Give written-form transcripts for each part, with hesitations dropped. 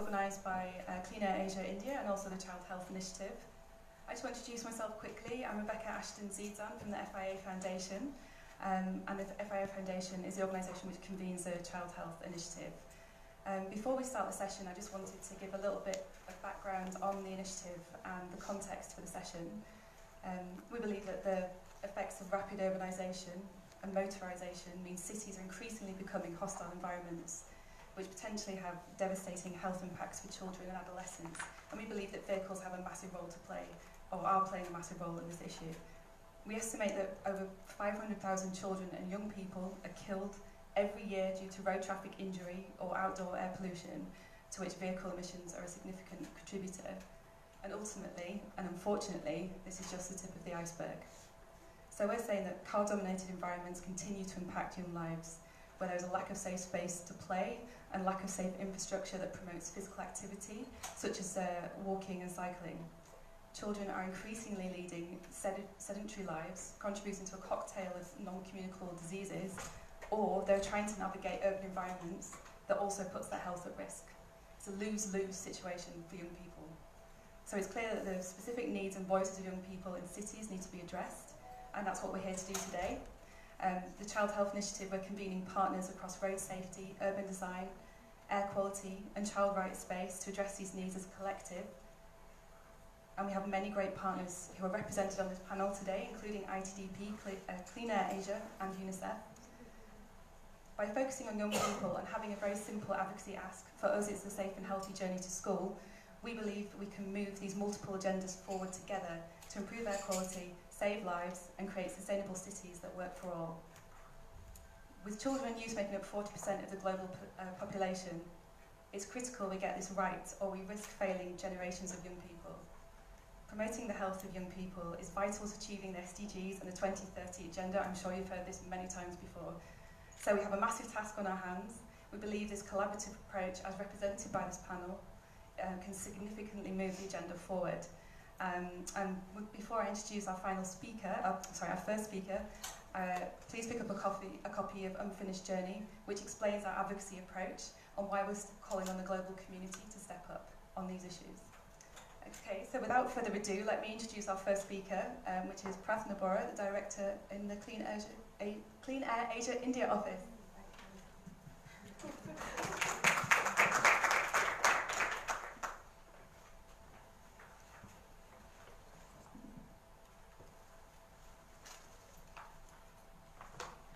organised by Clean Air Asia India and also the Child Health Initiative. I just want to introduce myself quickly. I'm Rebecca Ashton-Ziedzan from the FIA Foundation, and the FIA Foundation is the organisation which convenes the Child Health Initiative. Before we start the session, I just wanted to give a little bit of background on the initiative and the context for the session. We believe that the effects of rapid urbanisation and motorisation means cities are increasingly becoming hostile environments which potentially have devastating health impacts for children and adolescents. And we believe that vehicles have a massive role to play, or are playing a massive role in this issue. We estimate that over 500,000 children and young people are killed every year due to road traffic injury or outdoor air pollution, to which vehicle emissions are a significant contributor. And ultimately, and unfortunately, this is just the tip of the iceberg. So we're saying that car-dominated environments continue to impact young lives, where there's a lack of safe space to play and lack of safe infrastructure that promotes physical activity, such as walking and cycling. Children are increasingly leading sedentary lives, contributing to a cocktail of non-communicable diseases, or they're trying to navigate urban environments that also puts their health at risk. It's a lose-lose situation for young people. So it's clear that the specific needs and voices of young people in cities need to be addressed, and that's what we're here to do today. The Child Health Initiative, we're convening partners across road safety, urban design, air quality and child rights space to address these needs as a collective. And we have many great partners who are represented on this panel today, including ITDP, Clean Air Asia and UNICEF. By focusing on young people and having a very simple advocacy ask, for us it's the safe and healthy journey to school, we believe we can move these multiple agendas forward together to improve air quality, save lives and create sustainable cities that work for all. With children and youth making up 40% of the global population, it's critical we get this right or we risk failing generations of young people. Promoting the health of young people is vital to achieving the SDGs and the 2030 agenda. I'm sure you've heard this many times before. So we have a massive task on our hands. We believe this collaborative approach, as represented by this panel, can significantly move the agenda forward. And before I introduce our final speaker, our first speaker, please pick up a copy of Unfinished Journey, which explains our advocacy approach and why we're calling on the global community to step up on these issues. Okay, so without further ado, let me introduce our first speaker, which is Pratna Bora, the Director in the Clean Air Asia India office.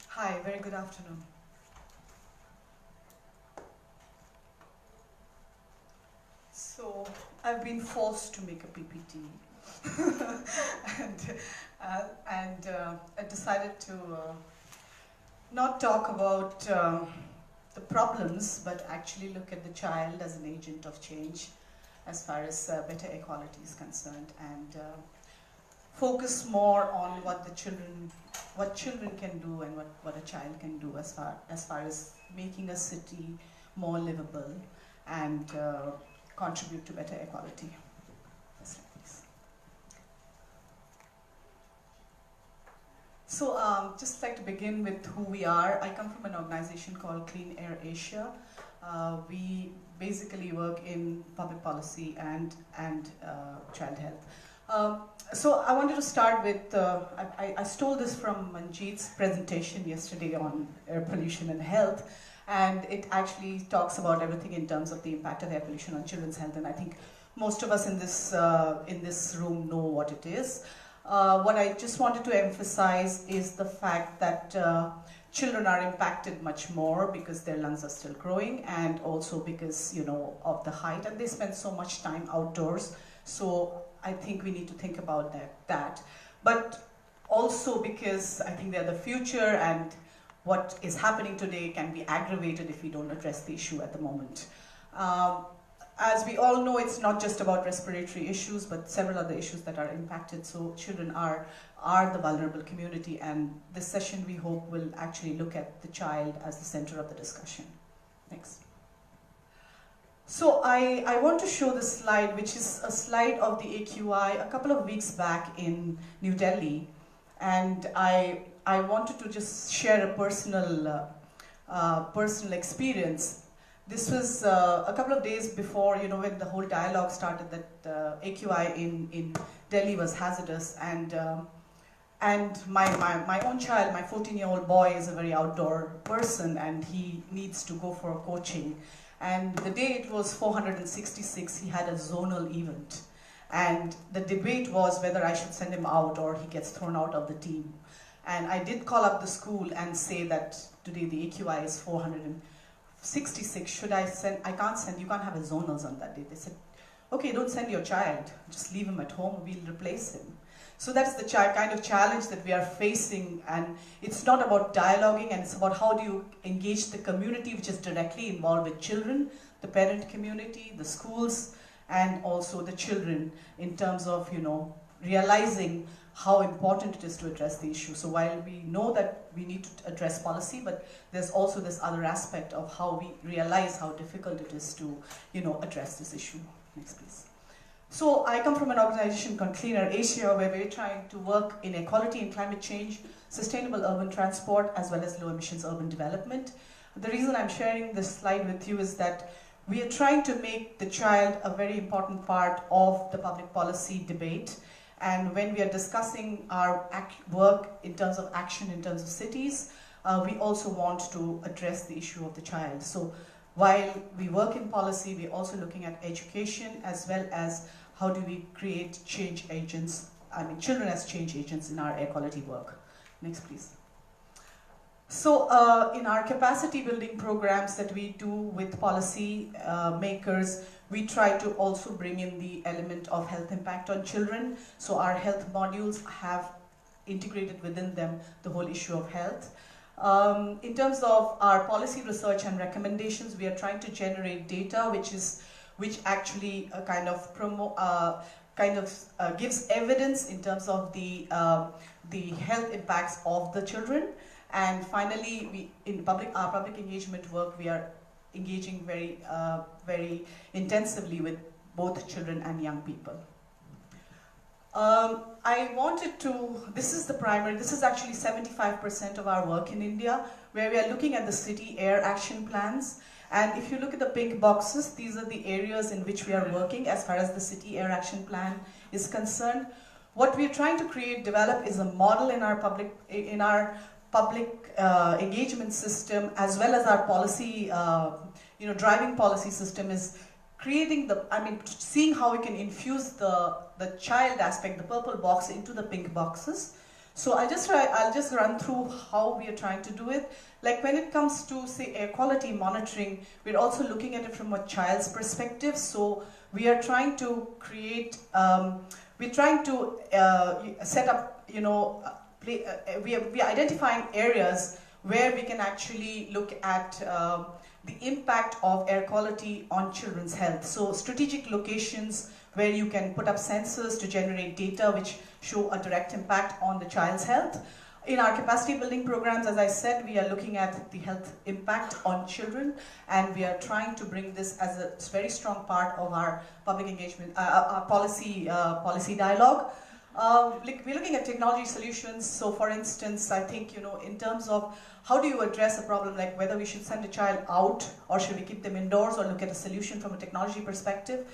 Hi, very good afternoon. So, I've been forced to make a PPT and I decided to not talk about the problems, but actually look at the child as an agent of change as far as better equality is concerned, and focus more on what children can do and what a child can do as far as making a city more livable and contribute to better equality. So just like to begin with who we are. I come from an organization called Clean Air Asia. We basically work in public policy and child health. So I wanted to start with, I stole this from Manjeet's presentation yesterday on air pollution and health, and it actually talks about everything in terms of the impact of air pollution on children's health, and I think most of us in this room know what it is. What I just wanted to emphasize is the fact that children are impacted much more because their lungs are still growing, and also because, you know, of the height, and they spend so much time outdoors. So I think we need to think about that. But also because I think they're the future, and what is happening today can be aggravated if we don't address the issue at the moment. As we all know, it's not just about respiratory issues, but several other issues that are impacted. So children are the vulnerable community, and this session we hope will actually look at the child as the center of the discussion. Next. So I want to show this slide, which is a slide of the AQI a couple of weeks back in New Delhi, and I wanted to just share a personal experience. This was a couple of days before, when the whole dialogue started that AQI in Delhi was hazardous, and my own child, my 14-year-old boy, is a very outdoor person, and he needs to go for coaching. And the day it was 466, he had a zonal event. And the debate was whether I should send him out or he gets thrown out of the team. And I did call up the school and say that today the AQI is 466. Should I send? I can't send. You can't have a zonals on that day. They said, okay, don't send your child. Just leave him at home. We'll replace him. So that's the kind of challenge that we are facing. And it's not about dialoguing, and it's about how do you engage the community, which is directly involved with children, the parent community, the schools, and also the children, in terms of realizing how important it is to address the issue. So while we know that we need to address policy, but there's also this other aspect of how we realize how difficult it is to address this issue. Next, please. So I come from an organization called Clean Air Asia, where we're trying to work in equality and climate change, sustainable urban transport, as well as low emissions urban development. The reason I'm sharing this slide with you is that we are trying to make the child a very important part of the public policy debate. And when we are discussing our work in terms of action, in terms of cities, we also want to address the issue of the child. So while we work in policy, we're also looking at education, as well as how do we create change agents, children as change agents in our air quality work. Next, please. So in our capacity building programs that we do with policy makers, we try to also bring in the element of health impact on children. So our health modules have integrated within them the whole issue of health. In terms of our policy research and recommendations, we are trying to generate data which actually gives evidence in terms of the health impacts of the children. And finally, in our public engagement work, we are engaging very intensively with both children and young people. This is actually 75% of our work in India, where we are looking at the city air action plans. And if you look at the pink boxes, these are the areas in which we are working as far as the city air action plan is concerned. What we are trying to develop is a model in our public engagement system, as well as our policy, driving policy system, is creating seeing how we can infuse the child aspect, the purple box, into the pink boxes. So I'll just run through how we are trying to do it. Like when it comes to, say, air quality monitoring, we're also looking at it from a child's perspective. So we are trying to create, set up, we are identifying areas where we can actually look at the impact of air quality on children's health. So strategic locations where you can put up sensors to generate data which show a direct impact on the child's health. In our capacity building programs, as I said, we are looking at the health impact on children, and we are trying to bring this as a very strong part of our public engagement, our policy dialogue. We're looking at technology solutions. So for instance, I think, in terms of how do you address a problem like whether we should send a child out or should we keep them indoors, or look at a solution from a technology perspective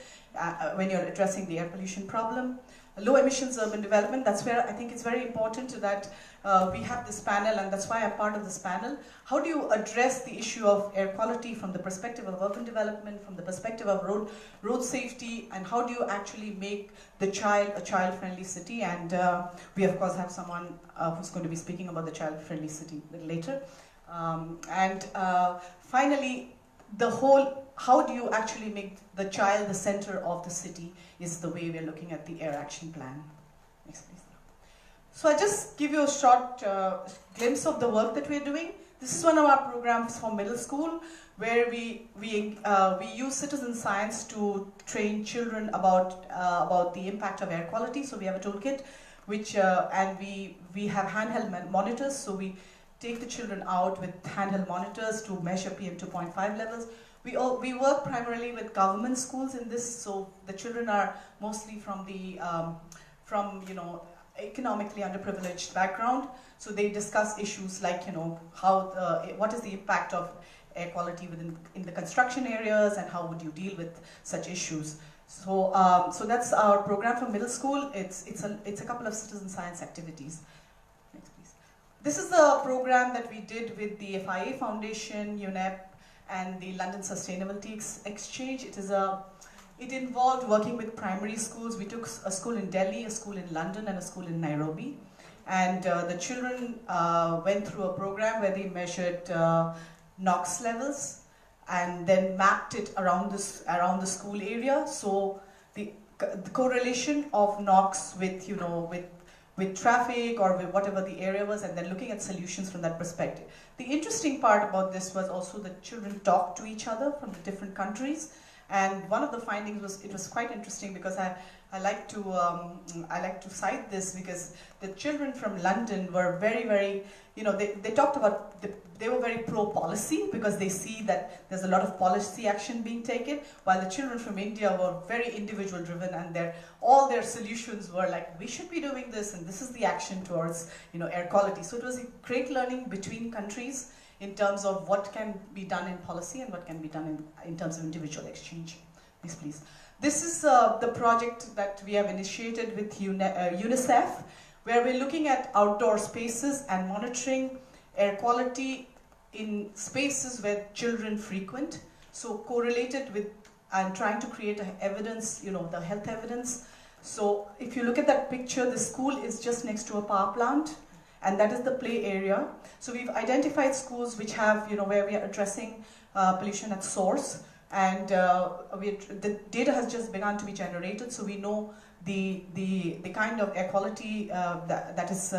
when you're addressing the air pollution problem. Low emissions urban development, that's where I think it's very important that we have this panel, and that's why I'm part of this panel. How do you address the issue of air quality from the perspective of urban development, from the perspective of road safety, and how do you actually make the child a child-friendly city? And we of course have someone who's going to be speaking about the child-friendly city a little later. Finally, how do you actually make the child the center of the city is the way we're looking at the air action plan. Next, please. So I just give you a short glimpse of the work that we're doing. This is one of our programs for middle school, where we use citizen science to train children about the impact of air quality. So we have a toolkit, and we have handheld monitors. So we take the children out with handheld monitors to measure PM 2.5 levels. We work primarily with government schools in this, so the children are mostly from economically underprivileged background. So they discuss issues like what is the impact of air quality in the construction areas, and how would you deal with such issues. So, so that's our program for middle school. It's a couple of citizen science activities. Next, please. This is the program that we did with the FIA Foundation Unit and the London Sustainability Exchange. It involved working with primary schools. We took a school in Delhi, a school in London, and a school in Nairobi. And the children went through a program where they measured NOx levels and then mapped it around the school area. So the correlation of NOx with, you know, with traffic or with whatever the area was, and then looking at solutions from that perspective. The interesting part about this was also that children talked to each other from the different countries. And one of the findings was, it was quite interesting because I like to cite this because the children from London were very, you know, they talked about, they were very pro-policy because they see that there's a lot of policy action being taken, while the children from India were very individual driven, and all their solutions were like, we should be doing this, and this is the action towards, you know, air quality. So it was a great learning between countries in terms of what can be done in policy and what can be done in terms of individual exchange. Yes, please. This is the project that we have initiated with UNICEF, where we're looking at outdoor spaces and monitoring air quality in spaces where children frequent. So correlated with, and trying to create evidence, you know, the health evidence. So if you look at that picture, the school is just next to a power plant, and that is the play area. So we've identified schools which have, you know, where we are addressing pollution at source, and the data has just begun to be generated, so we know the kind of air quality that is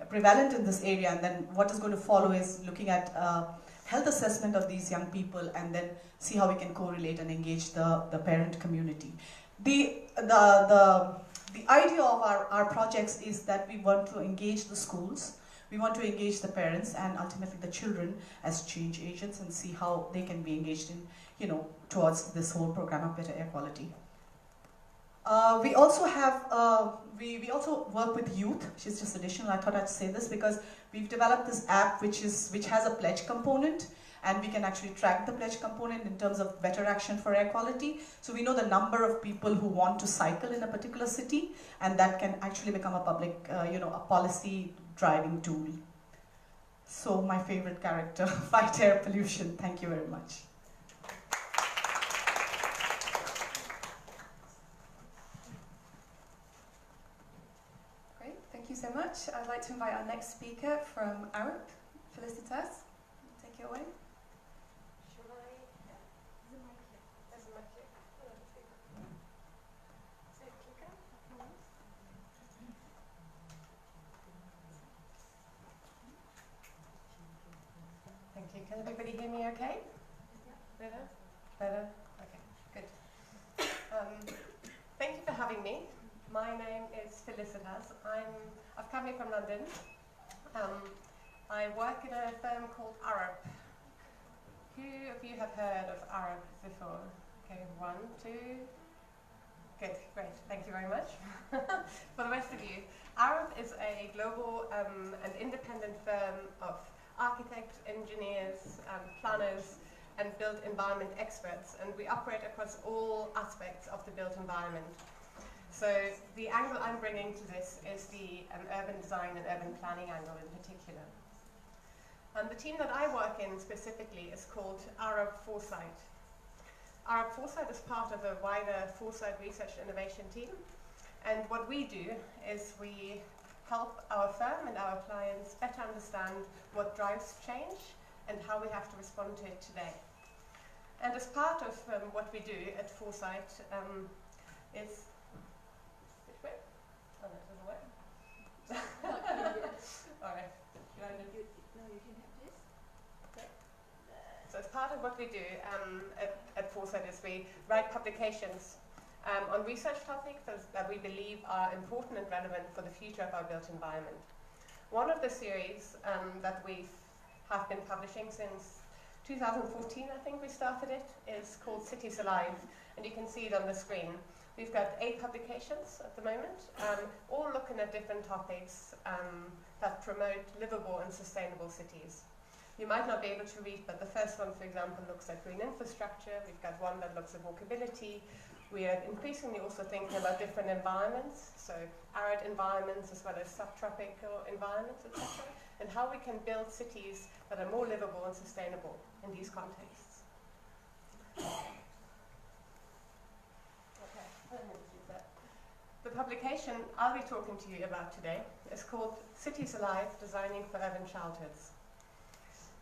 prevalent in this area, and then what is going to follow is looking at health assessment of these young people, and then see how we can correlate and engage the parent community. The idea of our projects is that we want to engage the schools, we want to engage the parents, and ultimately the children as change agents, and see how they can be engaged in, you know, towards this whole program of better air quality. We also have, we also work with youth, which is just additional. I thought I'd say this because we've developed this app which has a pledge component, and we can actually track the pledge component in terms of better action for air quality. So we know the number of people who want to cycle in a particular city, and that can actually become a public, you know, a policy driving tool. So my favorite character, fight air pollution. Thank you very much. Great, thank you so much. I'd like to invite our next speaker from Arab, Felicitas. Take it away. Thank you. Can everybody hear me okay? Better? Better? Okay, good. Thank you for having me. My name is Felicitas. I've come here from London. I work in a firm called Arab. Who of you have heard of Arab before? Okay, 1, 2. Good, great. Thank you very much. For the rest of you, Arab is a global and independent firm of architects, engineers, planners, and built environment experts, and we operate across all aspects of the built environment. So the angle I'm bringing to this is the urban design and urban planning angle in particular. The team that I work in specifically is called Arab Foresight. Arab Foresight is part of a wider Foresight research and innovation team, and what we do is we help our firm and our clients better understand what drives change and how we have to respond to it today. And as part of what we do at Foresight is... Which way? Oh, that doesn't work. All right. No, you can have this. Okay. So as part of what we do at Foresight is we write publications on research topics that we believe are important and relevant for the future of our built environment. One of the series that we have been publishing since 2014, I think we started it, is called Cities Alive, and you can see it on the screen. We've got 8 publications at the moment, all looking at different topics that promote livable and sustainable cities. you might not be able to read, but the first one, for example, looks at green infrastructure. We've got one that looks at walkability. We are increasingly also thinking about different environments, so arid environments as well as subtropical environments, etc., and how we can build cities that are more livable and sustainable in these contexts. Okay, I'm going to do that. The publication I'll be talking to you about today is called Cities Alive, Designing for Urban Childhoods.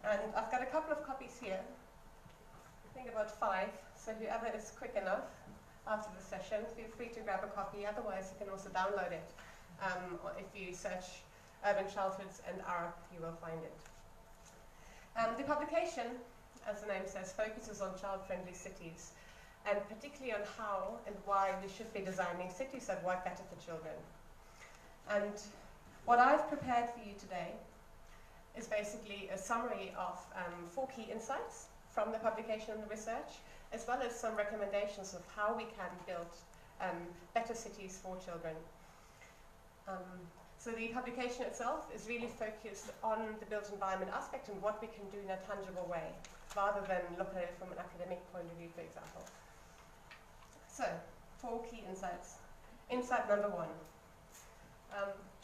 And I've got a couple of copies here, I think about 5, so whoever is quick enough after the session, feel free to grab a copy. Otherwise, you can also download it. Or if you search Urban Childhoods and ARP, you will find it. The publication, as the name says, focuses on child-friendly cities, and particularly on how and why we should be designing cities that work better for children. And what I've prepared for you today is basically a summary of 4 key insights from the publication and the research, as well as some recommendations of how we can build better cities for children. So the publication itself is really focused on the built environment aspect and what we can do in a tangible way, rather than look at it from an academic point of view, for example. So, 4 key insights. Insight number 1.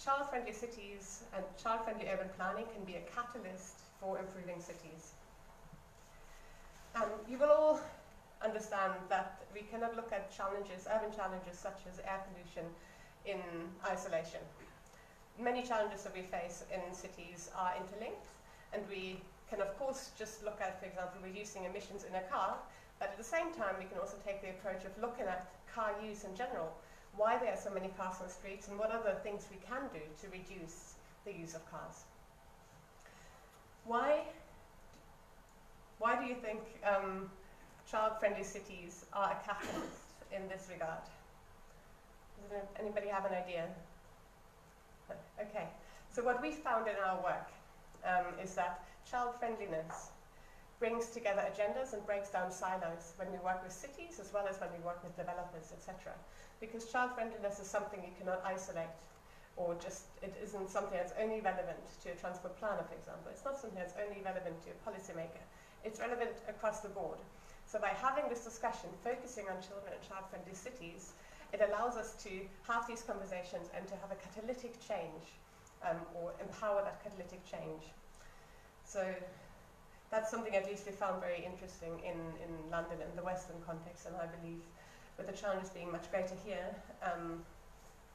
Child-friendly cities and child-friendly urban planning can be a catalyst for improving cities. You will all understand that we cannot look at challenges, urban challenges such as air pollution, in isolation. Many challenges that we face in cities are interlinked, and we can of course just look at, for example, reducing emissions in a car, but at the same time we can also take the approach of looking at car use in general, why there are so many cars on streets, and what other things we can do to reduce the use of cars. Why do you think child-friendly cities are a catalyst in this regard? Does anybody have an idea? Okay, so what we found in our work is that child-friendliness brings together agendas and breaks down silos when we work with cities as well as when we work with developers, etc. Because child-friendliness is something you cannot isolate, or just, it isn't something that's only relevant to a transport planner, for example. It's not something that's only relevant to a policymaker. It's relevant across the board. So by having this discussion, focusing on children and child-friendly cities, it allows us to have these conversations and to have a catalytic change, or empower that catalytic change. So that's something at least we found very interesting in London and the Western context, and I believe with the challenges being much greater here,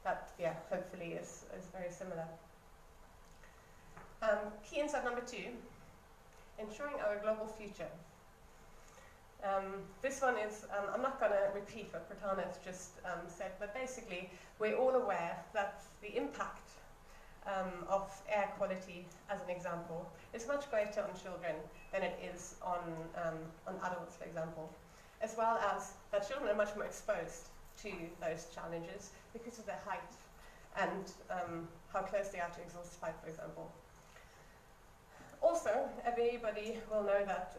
that, yeah, hopefully is very similar. Key insight number 2, ensuring our global future. This one is, I'm not going to repeat what Pratana has just said, but basically we're all aware that the impact of air quality, as an example, is much greater on children than it is on adults, for example, as well as that children are much more exposed to those challenges because of their height and how close they are to exhaust pipe, for example. Also, everybody will know that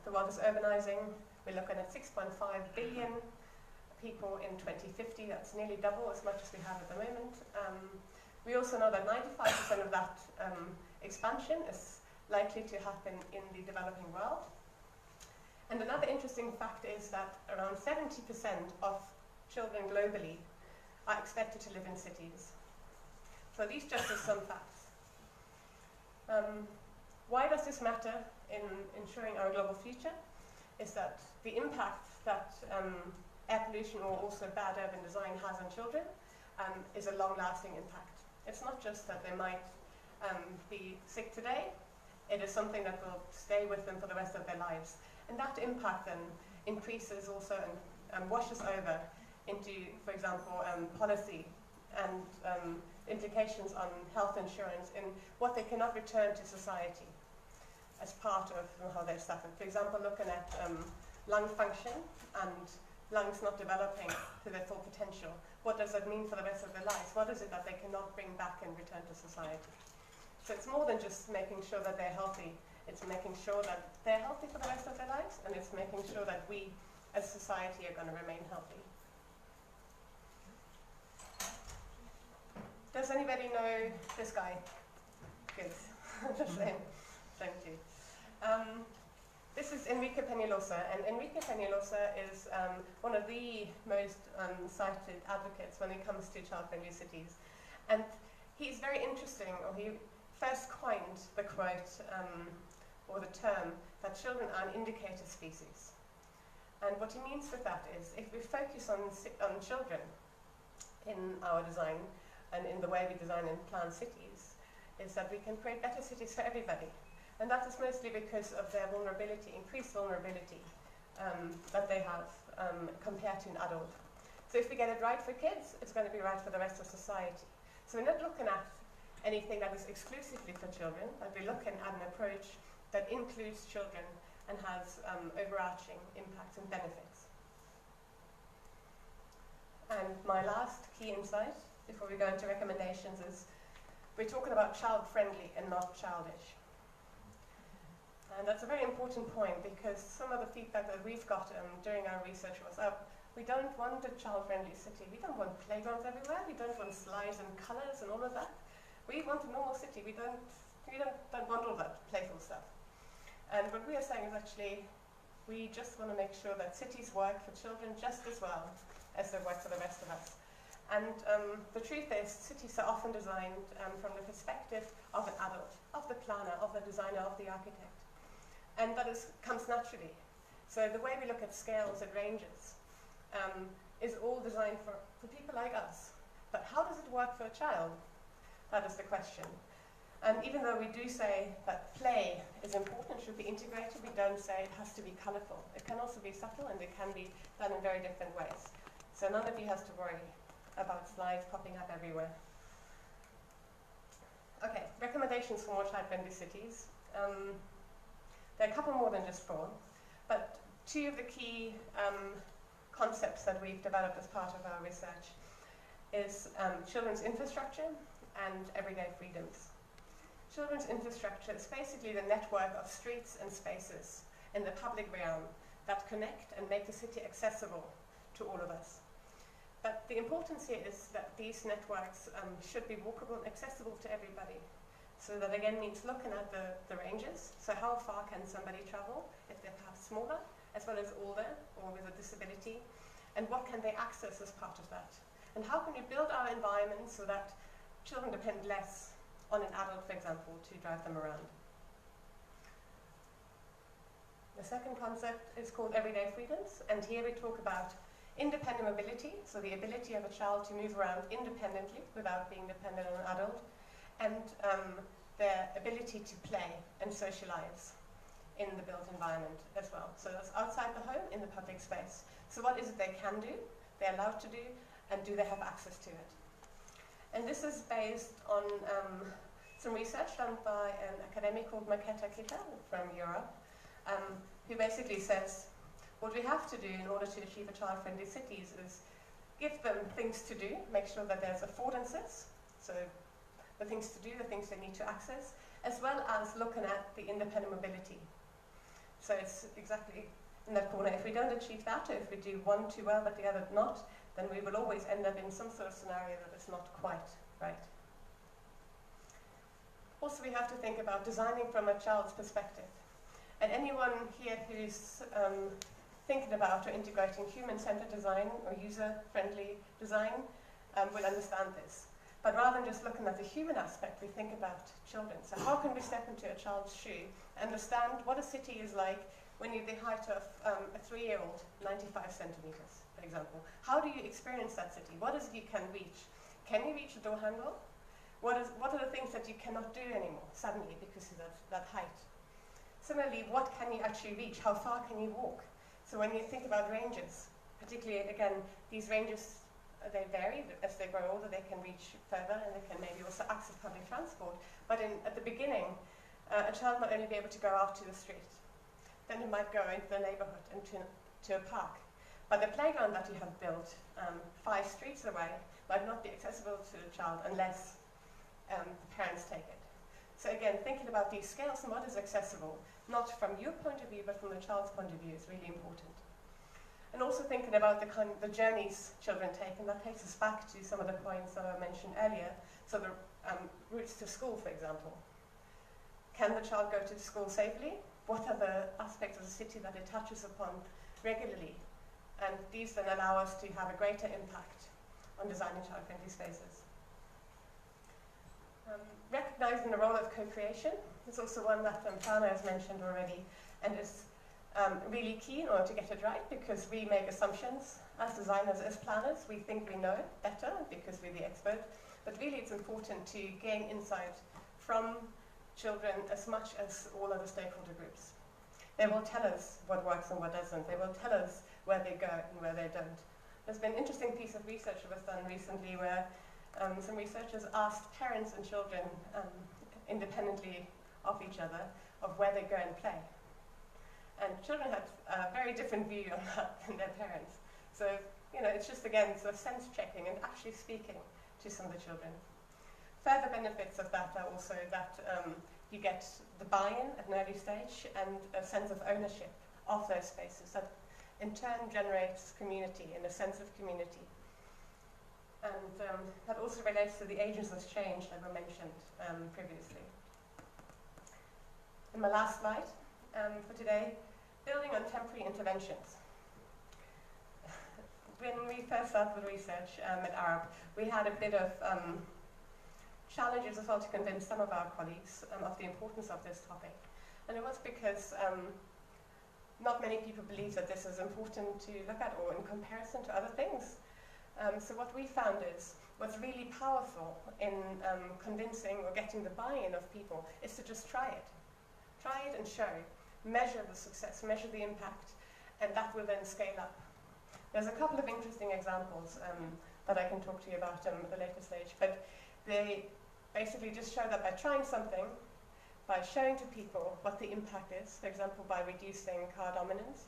the world is urbanizing. We're looking at 6.5 billion people in 2050. That's nearly double as much as we have at the moment. We also know that 95% of that expansion is likely to happen in the developing world. And another interesting fact is that around 70% of children globally are expected to live in cities. So these just are some facts. Why does this matter in ensuring our global future? Is that the impact that air pollution or also bad urban design has on children is a long-lasting impact. It's not just that they might be sick today, it is something that will stay with them for the rest of their lives. And that impact then increases also and washes over into, for example, policy and implications on health insurance in what they cannot return to society as part of how they've suffered. For example, looking at lung function and lungs not developing to their full potential. What does that mean for the rest of their lives? What is it that they cannot bring back and return to society? So it's more than just making sure that they're healthy. It's making sure that they're healthy for the rest of their lives, and it's making sure that we as society are going to remain healthy. Does anybody know this guy? Good. Thank you. This is Enrique Peñalosa, and Enrique Peñalosa is one of the most cited advocates when it comes to child-friendly cities. And he's very interesting, or he first coined the quote, or the term, that children are an indicator species. And what he means with that is, if we focus on children in our design, and in the way we design and plan cities, is that we can create better cities for everybody. And that is mostly because of their vulnerability, increased vulnerability that they have compared to an adult. So if we get it right for kids, it's going to be right for the rest of society. So we're not looking at anything that is exclusively for children, but we're looking at an approach that includes children and has overarching impacts and benefits. And my last key insight, before we go into recommendations, is we're talking about child-friendly and not childish. And that's a very important point, because some of the feedback that we've got during our research was, we don't want a child-friendly city. We don't want playgrounds everywhere. We don't want slides and colours and all of that. We want a normal city. We don't want all that playful stuff. And what we are saying is actually, we just want to make sure that cities work for children just as well as they work for the rest of us. And the truth is, cities are often designed from the perspective of an adult, of the planner, of the designer, of the architect. And that comes naturally. So the way we look at scales and ranges is all designed for people like us. But how does it work for a child? That is the question. And even though we do say that play is important, should be integrated, we don't say it has to be colourful. It can also be subtle, and it can be done in very different ways. So none of you has to worry about slides popping up everywhere. Okay, recommendations for more child-friendly cities. There are a couple more than just 4, but 2 of the key concepts that we've developed as part of our research is children's infrastructure and everyday freedoms. Children's infrastructure is basically the network of streets and spaces in the public realm that connect and make the city accessible to all of us. But the importance here is that these networks should be walkable and accessible to everybody. So that again means looking at the ranges. So how far can somebody travel if they're perhaps smaller, as well as older or with a disability? And what can they access as part of that? And how can we build our environment so that children depend less on an adult, for example, to drive them around? The second concept is called everyday freedoms. And here we talk about independent mobility, so the ability of a child to move around independently without being dependent on an adult, and their ability to play and socialize in the built environment as well. So that's outside the home, in the public space. So what is it they can do, they're allowed to do, and do they have access to it? And this is based on some research done by an academic called Maketa Kita from Europe, who basically says, what we have to do in order to achieve a child-friendly cities is give them things to do, make sure that there's affordances, so the things to do, the things they need to access, as well as looking at the independent mobility. So it's exactly in that corner. If we don't achieve that, or if we do one too well but the other not, then we will always end up in some sort of scenario that is not quite right. Also, we have to think about designing from a child's perspective. And anyone here who's thinking about or integrating human-centered design or user-friendly design will understand this. But rather than just looking at the human aspect, we think about children. So how can we step into a child's shoe, understand what a city is like when you're the height of a 3-year-old, 95 centimeters, for example? How do you experience that city? What is it you can reach? Can you reach the door handle? What are the things that you cannot do anymore, suddenly, because of that height? Similarly, what can you actually reach? How far can you walk? So when you think about ranges, particularly, again, these ranges, they vary. As they grow older, they can reach further, and they can maybe also access public transport. But at the beginning, a child might only be able to go out to the street. Then it might go into the neighborhood and to a park. But the playground that you have built 5 streets away might not be accessible to the child unless the parents take it. So again, thinking about these scales and what is accessible, not from your point of view, but from the child's point of view, is really important. And also thinking about the journeys children take, and that takes us back to some of the points that I mentioned earlier. So the routes to school, for example. Can the child go to school safely? what are the aspects of the city that it touches upon regularly. And these then allow us to have a greater impact on designing child-friendly spaces. Recognizing the role of co-creation is also one that Pena has mentioned already, and is really key in order to get it right, because we make assumptions as designers, as planners. We think we know it better because we're the expert, but really it's important to gain insight from children as much as all other stakeholder groups. They will tell us what works and what doesn't. They will tell us where they go and where they don't. There's been an interesting piece of research that was done recently where some researchers asked parents and children independently of each other of where they go and play. And children had a very different view on that than their parents. So, you know, it's just, again, sort of sense checking and actually speaking to some of the children. Further benefits of that are also that you get the buy-in at an early stage and a sense of ownership of those spaces that in turn generates community and a sense of community. And that also relates to the agents of change that were mentioned previously. In my last slide for today, building on temporary interventions. When we first started the research at Arab, we had a bit of challenges as well to convince some of our colleagues of the importance of this topic. And it was because not many people believe that this is important to look at or in comparison to other things. So what we found is what's really powerful in convincing or getting the buy-in of people is to just try it. Try it and show. Measure the success, measure the impact, and that will then scale up. There's a couple of interesting examples that I can talk to you about at the later stage, but they basically just show that by trying something, by showing to people what the impact is, for example, by reducing car dominance,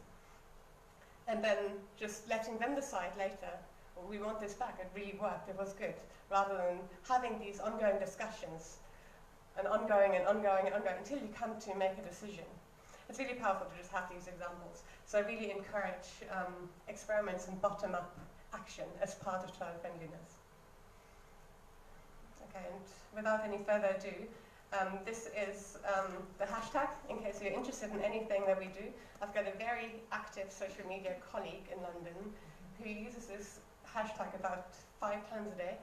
and then just letting them decide later, well, we want this back, it really worked, it was good, rather than having these ongoing discussions, and ongoing and ongoing and ongoing, until you come to make a decision. It's really powerful to just have these examples. So I really encourage experiments and bottom-up action as part of child friendliness. Okay, and without any further ado, this is the hashtag, in case you're interested in anything that we do. I've got a very active social media colleague in London who uses this hashtag about 5 times a day.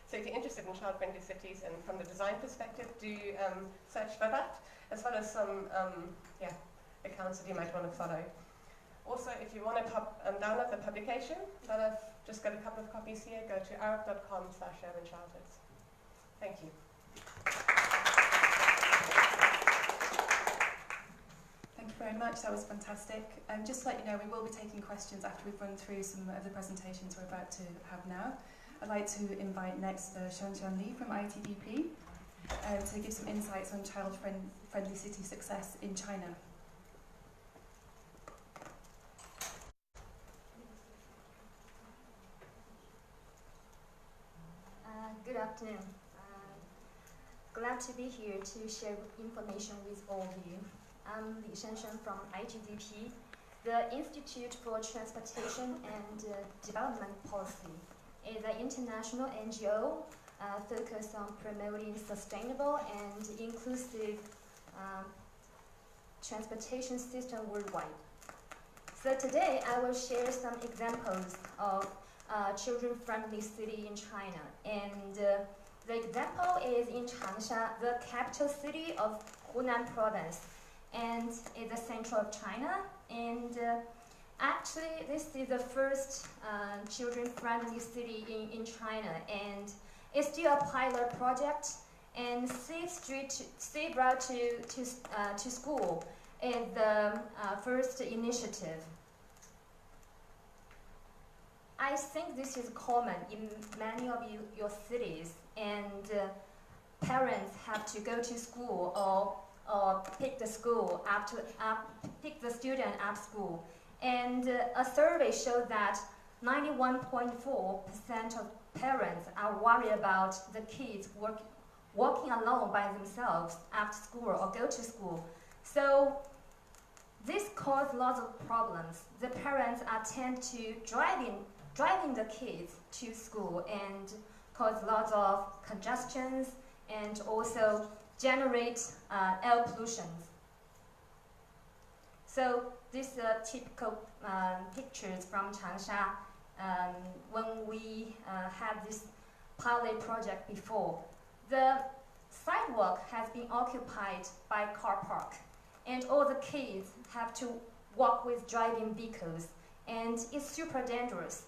So if you're interested in child-friendly cities and from the design perspective, do search for that, as well as some accounts that you might want to follow. Also, if you want to download the publication, that I've just got a couple of copies here, go to arab.com/urbanchildhoods. Thank you. Thank you very much, that was fantastic. Just to let you know, we will be taking questions after we've run through some of the presentations we're about to have now. I'd like to invite next ChildFriendly from ITDP to give some insights on child-friendly city success in China. Good afternoon. Glad to be here to share information with all of you. I'm Li Shanshan from ITDP, the Institute for Transportation and Development Policy. Is an international NGO focused on promoting sustainable and inclusive transportation system worldwide. So today I will share some examples of children-friendly city in China. And the example is in Changsha, the capital city of Hunan province, and is the center of China. And actually, this is the first children-friendly city in China, and it's still a pilot project. And Safe Route to School is the first initiative. I think this is common in many of your cities, and parents have to go to school or pick the student at school. And a survey showed that 91.4% of parents are worried about the kids walking alone by themselves after school or go to school. So this causes lots of problems. The parents tend to driving the kids to school and cause lots of congestions and also generate air pollution. So these are typical pictures from Changsha when we had this pilot project before. The sidewalk has been occupied by car park, and all the kids have to walk with driving vehicles, and it's super dangerous.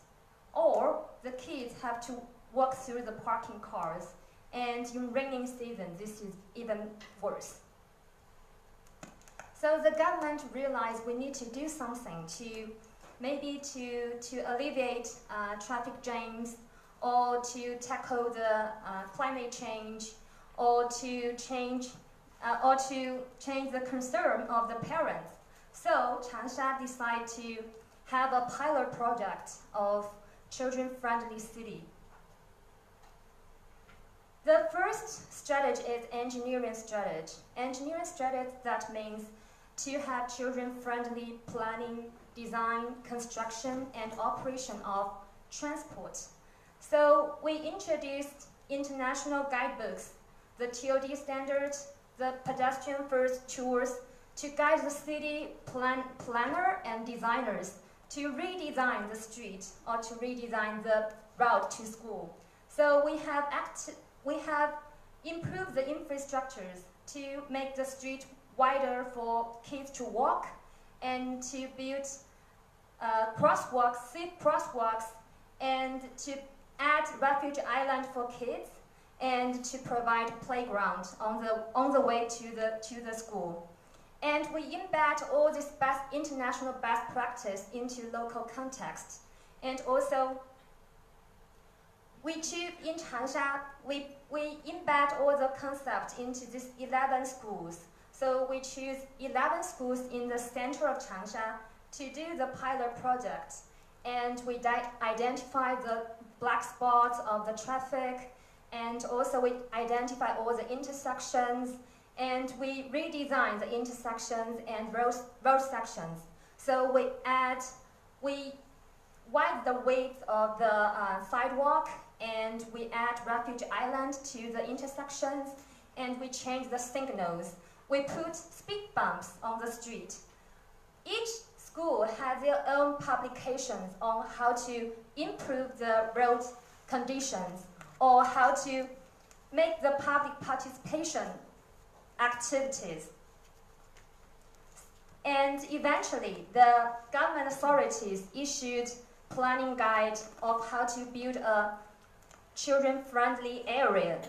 Or the kids have to walk through the parking cars, and in raining season, this is even worse. So the government realized we need to do something to maybe to alleviate traffic jams, or to tackle the climate change, or to change the concern of the parents. So Changsha decided to have a pilot project of children-friendly city. The first strategy is engineering strategy. Engineering strategy, that means to have children-friendly planning, design, construction, and operation of transport. So we introduced international guidebooks, the TOD standards, the pedestrian first tours, to guide the city planner and designers to redesign the street or to redesign the route to school. So we have improved the infrastructures to make the street wider for kids to walk, and to build crosswalks, safe crosswalks, and to add refuge island for kids, and to provide playground on the way to the school. And we embed all this international best practice into local context. And also, in Changsha, we embed all the concepts into these 11 schools. So we choose 11 schools in the center of Changsha to do the pilot project. And we identify the black spots of the traffic, and also we identify all the intersections, and we redesign the intersections and road sections. So we widen the width of the sidewalk, and we add refuge island to the intersections, and we change the signals. We put speed bumps on the street. Each school has their own publications on how to improve the road conditions, or how to make the public participation activities. And eventually, the government authorities issued planning guide of how to build a children-friendly area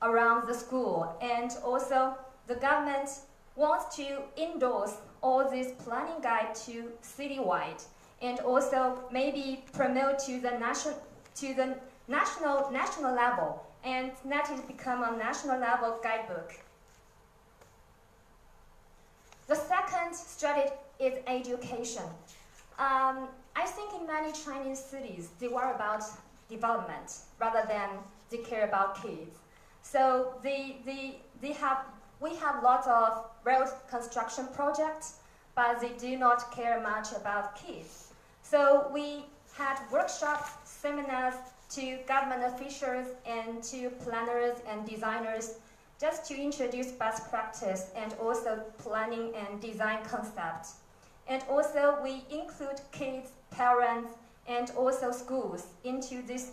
around the school. And also, the government wants to endorse all this planning guide to citywide, and also maybe promote to the national level, and that is become a national level guidebook. The second strategy is education. I think in many Chinese cities, they worry about development rather than they care about kids. So we have lots of road construction projects, but they do not care much about kids. So we had workshops, seminars to government officials and to planners and designers, just to introduce best practice and also planning and design concepts. And also we include kids, parents, and also schools into this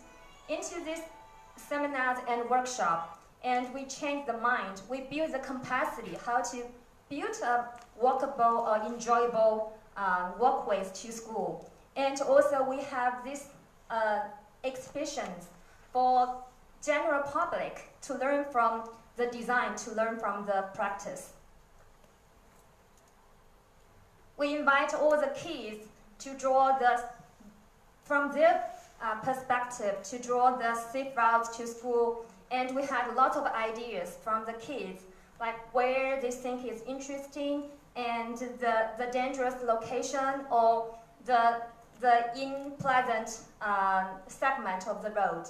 seminars and workshop. And we change the mind. We build the capacity how to build a walkable or enjoyable walkways to school. And also we have these exhibitions for general public to learn from the design, to learn from the practice. We invite all the kids to draw from their perspective, to draw the safe routes to school, and we had a lot of ideas from the kids, like where they think is interesting, and the dangerous location, or the unpleasant segment of the road.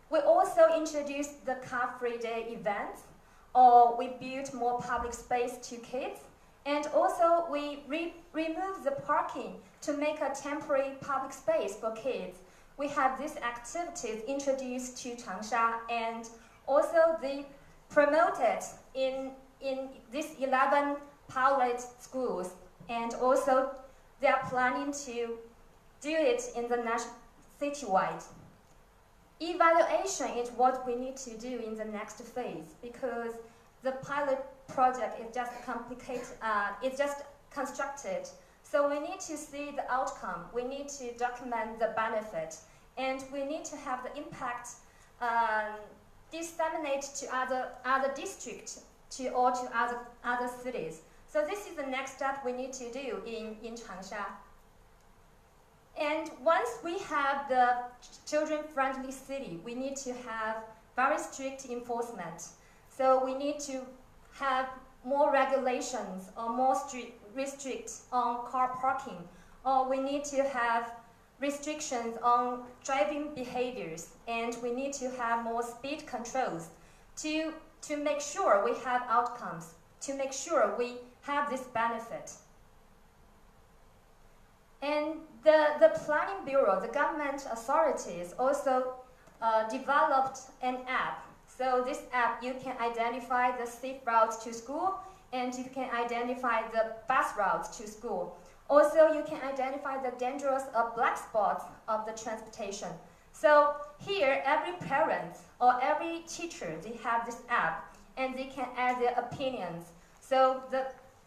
We also introduced the car-free day events, or we built more public space to kids, and also we removed the parking to make a temporary public space for kids. We have these activities introduced to Changsha, and also they promoted in these 11 pilot schools, and also they are planning to do it in the citywide. Evaluation is what we need to do in the next phase, because the pilot project is just complicated, it's just constructed. So we need to see the outcome, we need to document the benefit, and we need to have the impact disseminate to other districts or to other cities. So this is the next step we need to do in Changsha. And once we have the children-friendly city, we need to have very strict enforcement. So we need to have more regulations or more restrict on car parking, or we need to have restrictions on driving behaviors, and we need to have more speed controls to make sure we have outcomes, to make sure we have this benefit. And the Planning Bureau, the government authorities, also developed an app. So this app, you can identify the safe routes to school, and you can identify the bus routes to school. Also, you can identify the dangerous or black spots of the transportation. So here, every parent or every teacher, they have this app, and they can add their opinions. So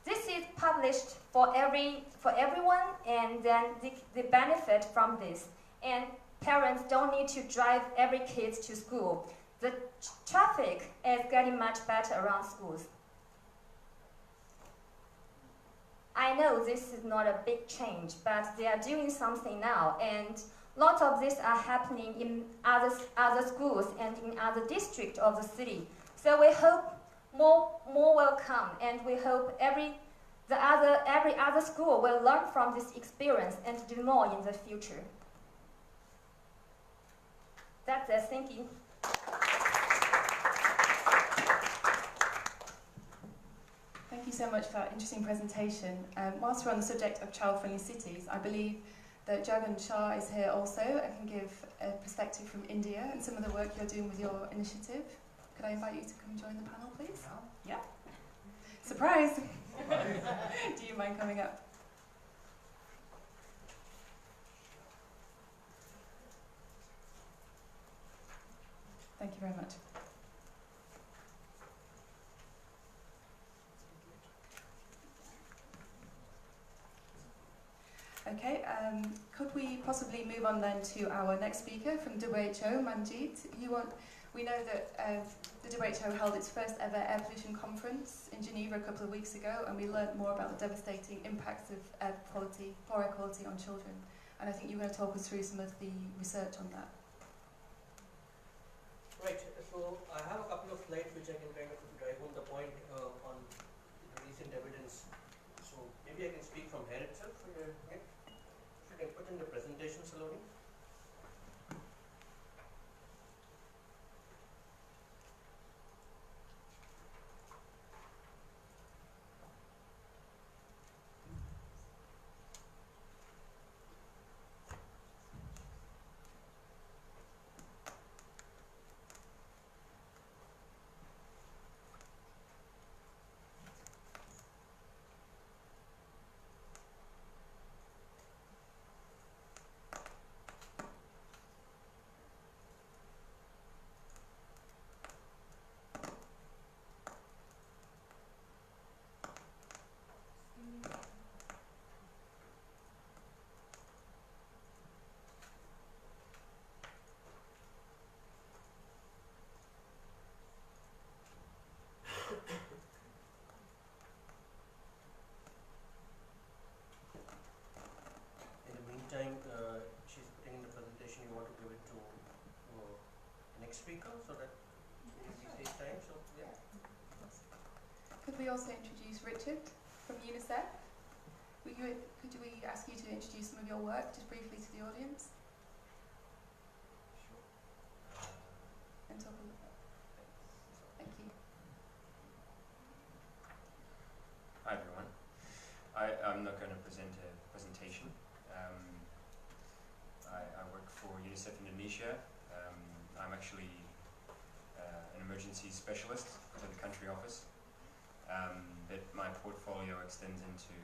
this is published for everyone, and then they benefit from this. And parents don't need to drive every kid to school. The traffic is getting much better around schools. I know this is not a big change, but they are doing something now, and lots of this are happening in other schools and in other districts of the city. So we hope more will come, and we hope every other school will learn from this experience and do more in the future. That's it. Thank you. Thank you so much for that interesting presentation. Whilst we're on the subject of child-friendly cities, I believe that Jagan Shah is here also and can give a perspective from India and some of the work you're doing with your initiative. Could I invite you to come join the panel, please? Yeah. Surprise! Do you mind coming up? Thank you very much. Okay, could we possibly move on then to our next speaker from Derecho, Manjit? We know that the Derecho held its first ever air pollution conference in Geneva a couple of weeks ago, and we learned more about the devastating impacts of poor air quality on children. And I think you're going to talk us through some of the research on that. Right, so I have a couple of slides which I can kind of drive home the point on the recent evidence. So maybe I can speak from here itself. Should I put in the presentation, Saloni? She's putting in the presentation. You want to give it to the next speaker so that we save time. So yeah. Could we also introduce Richard from UNICEF? Could we ask you to introduce some of your work just briefly to the audience? Sure. And talk a little bit. Thank you. Hi everyone. I'm not going to present a presentation. I work for UNICEF Indonesia. I'm actually an emergency specialist for the country office. but my portfolio extends into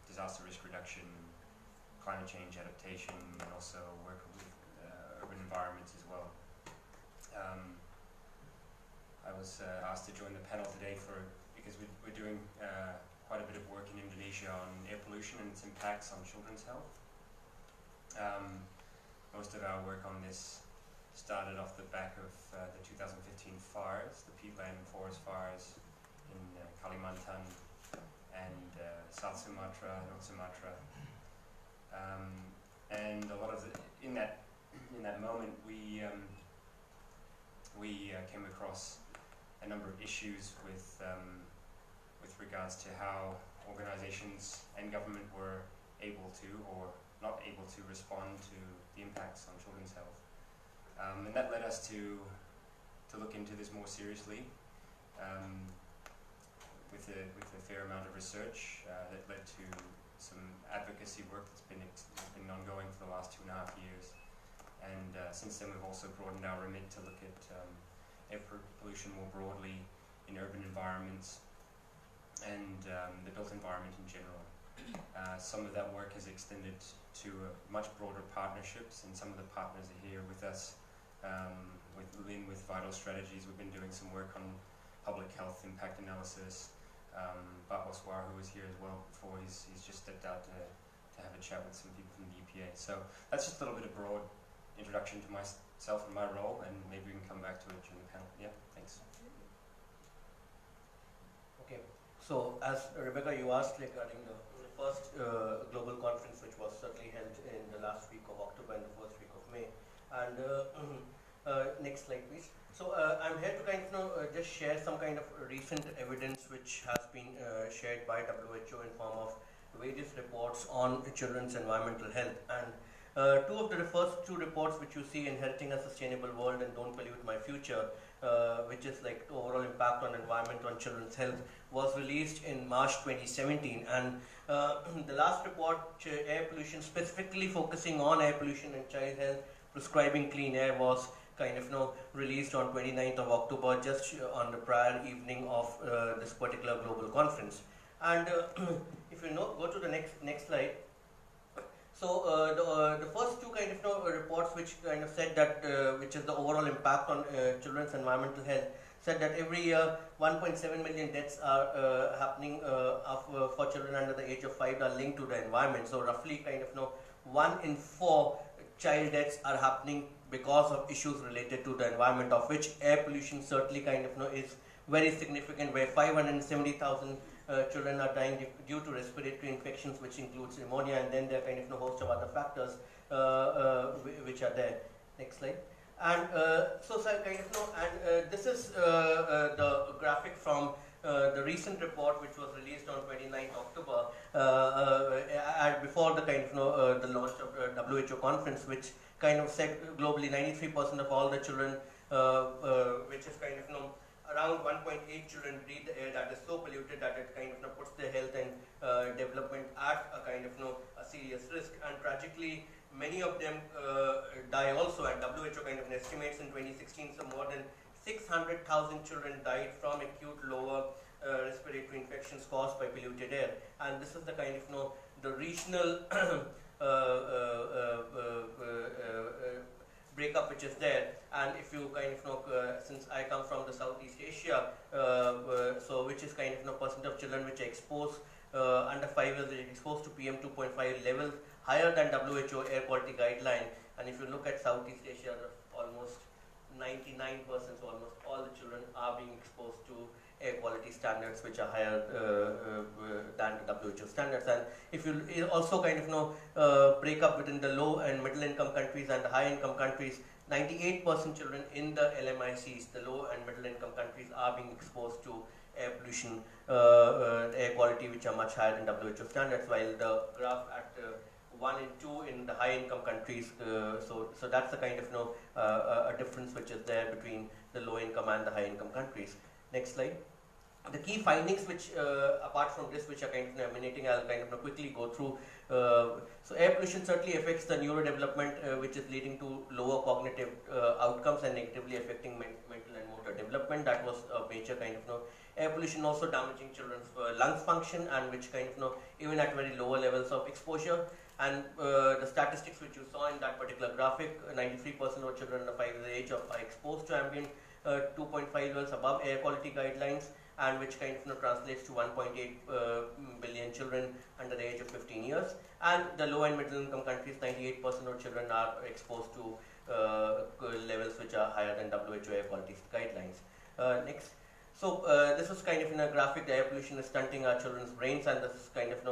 disaster risk reduction, climate change adaptation, and also work with urban environments as well. I was asked to join the panel today because we're doing quite a bit of work in Indonesia on air pollution and its impacts on children's health. Most of our work on this started off the back of the 2015 fires, the peatland and forest fires in Kalimantan and South Sumatra, North Sumatra. And a lot of in that moment we came across a number of issues with regards to how organizations and government were able to or not able to respond to the impacts on children's health. And that led us to look into this more seriously with a fair amount of research that led to some advocacy work that's been ongoing for the last 2.5 years. And since then we've also broadened our remit to look at air pollution more broadly in urban environments and the built environment in general. Some of that work has extended to much broader partnerships, and some of the partners are here with us. With Lynn with Vital Strategies, we've been doing some work on public health impact analysis. Bahoswar, who was here as well before, he's just stepped out to have a chat with some people from the EPA. So that's just a little bit of broad introduction to myself and my role, and maybe we can come back to it during the panel. Yeah, thanks. Okay, so as Rebecca, you asked regarding the first global conference, which was certainly held in the last week of October and the first week of May. And next slide, please. So I'm here to kind of just share some kind of recent evidence which has been shared by WHO in form of various reports on children's environmental health. And two of the first two reports which you see, Inheriting a Sustainable World and Don't Pollute My Future, which is like the overall impact on environment on children's health, was released in March 2017. And the last report, air pollution, specifically focusing on air pollution and child health, prescribing clean air, was kind of released on 29th of October, just on the prior evening of this particular global conference. And if you go to the next slide. So the first two kind of reports which kind of said that which is the overall impact on children's environmental health, said that every year 1.7 million deaths are happening for children under the age of 5 are linked to the environment. So roughly kind of 1 in 4 child deaths are happening because of issues related to the environment, of which air pollution certainly kind of is very significant, where 570,000 children are dying due to respiratory infections, which includes pneumonia, and then there are kind of a host of other factors which are there. Next slide. And so kind of and this is the graphic from the recent report which was released on 29th October and before the kind of the launch of WHO conference, which kind of said globally 93% of all the children, which is kind of around 1.8 children breathe the air that is so polluted that it kind of puts their health and development at a kind of a serious risk. And tragically, many of them die also, and WHO kind of estimates in 2016 so more than 600,000 children died from acute lower respiratory infections caused by polluted air. And this is the kind of the regional breakup which is there. And if you kind of since I come from the Southeast Asia, so which is kind of percent of children which are exposed under 5 years, exposed to PM 2.5 levels higher than WHO air quality guideline. And if you look at Southeast Asia, almost 99%, so almost all the children are being exposed to air quality standards which are higher than the WHO standards. And if you also kind of break up within the low and middle income countries and the high income countries, 98% children in the LMICs, the low and middle income countries, are being exposed to air pollution, air quality which are much higher than WHO standards, while the graph at 1 and 2 in the high income countries, so that's the kind of a difference which is there between the low income and the high income countries. Next slide. The key findings which apart from this which are kind of emanating, I'll kind of quickly go through. So air pollution certainly affects the neurodevelopment, which is leading to lower cognitive outcomes and negatively affecting mental and motor motor development. That was a major kind of air pollution also damaging children's lungs function, and which kind of even at very lower levels of exposure. And the statistics which you saw in that particular graphic, 93% of children under 5 years of age are exposed to ambient 2.5 levels above air quality guidelines, and which kind of translates to 1.8 billion children under the age of 15 years. And the low and middle income countries, 98% of children are exposed to levels which are higher than WHO air quality guidelines. Next. So this is kind of in a graphic. The air pollution is stunting our children's brains, and this is kind of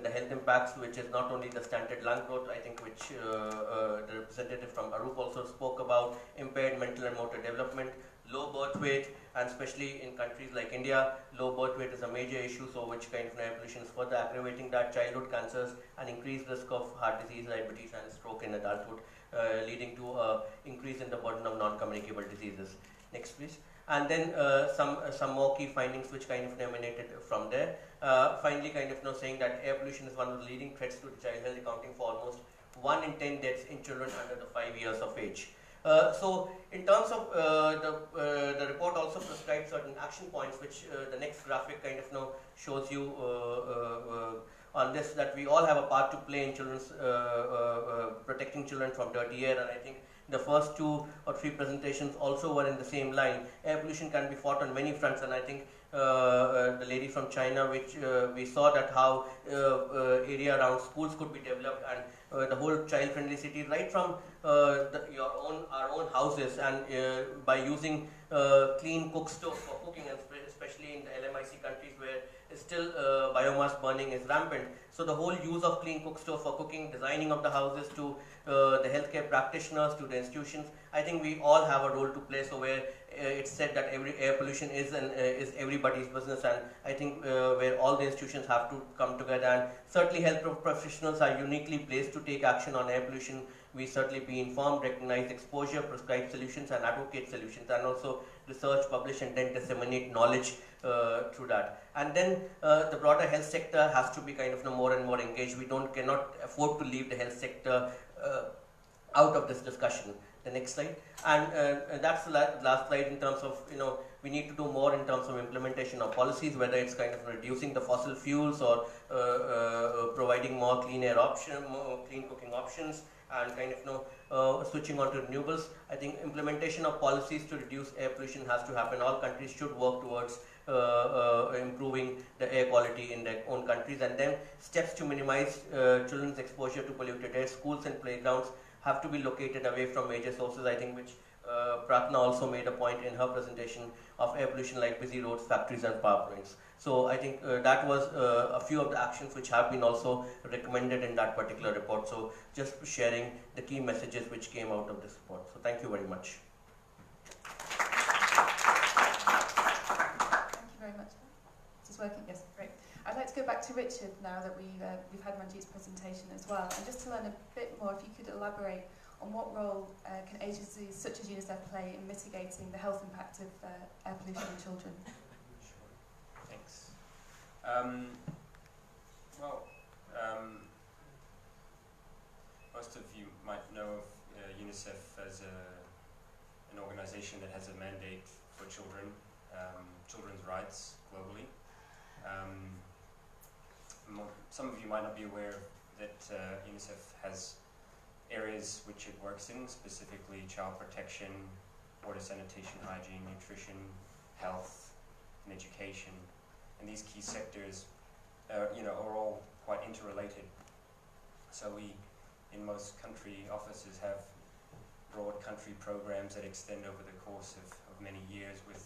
the health impacts, which is not only the stunted lung growth, I think, which the representative from Arup also spoke about, impaired mental and motor development, low birth weight, and especially in countries like India, low birth weight is a major issue, so which kind of air pollution is further aggravating that. Childhood cancers and increased risk of heart disease, diabetes, and stroke in adulthood, leading to increase in the burden of non-communicable diseases. Next, please. And then some more key findings which kind of emanated from there. Finally, kind of saying that air pollution is one of the leading threats to child health, accounting for almost 1 in 10 deaths in children under the 5 years of age. So in terms of the report also prescribes certain action points, which the next graphic kind of shows you on this, that we all have a part to play in children's protecting children from dirty air. And I think the first 2 or 3 presentations also were in the same line. Air pollution can be fought on many fronts, and I think the lady from China, which we saw that how area around schools could be developed, and the whole child-friendly cities, right from our own houses, and by using clean cook stove for cooking, and especially in the LMIC countries where still biomass burning is rampant. So the whole use of clean cook stove for cooking, designing of the houses, to the healthcare practitioners, to the institutions, I think we all have a role to play. So where it's said that every air pollution is everybody's business, and I think where all the institutions have to come together, and certainly health professionals are uniquely placed to take action on air pollution. We certainly be informed, recognize exposure, prescribe solutions, and advocate solutions, and also research, publish, and then disseminate knowledge through that. And then the broader health sector has to be kind of more and more engaged. We cannot afford to leave the health sector out of this discussion. The next slide. And that's the last slide in terms of, we need to do more in terms of implementation of policies, whether it's kind of reducing the fossil fuels or providing more clean air option, more clean cooking options, and kind of switching on to renewables. I think implementation of policies to reduce air pollution has to happen. All countries should work towards improving the air quality in their own countries, and then steps to minimize children's exposure to polluted air. Schools and playgrounds have to be located away from major sources, I think, which Pratna also made a point in her presentation of air pollution, like busy roads, factories, and power plants. So I think that was a few of the actions which have been also recommended in that particular report. So just sharing the key messages which came out of this report. So thank you very much. Thank you very much. Is this working? Yes, great. I'd like to go back to Richard now that we've had Manjeet's presentation as well, and just to learn a bit more, if you could elaborate on what role can agencies such as UNICEF play in mitigating the health impact of air pollution in children? Sure. Thanks. Most of you might know of UNICEF as an organization that has a mandate for children, children's rights globally. Some of you might not be aware that UNICEF has areas which it works in, specifically child protection, water, sanitation, hygiene, nutrition, health, and education. And these key sectors are all quite interrelated. So we, in most country offices, have broad country programs that extend over the course of many years with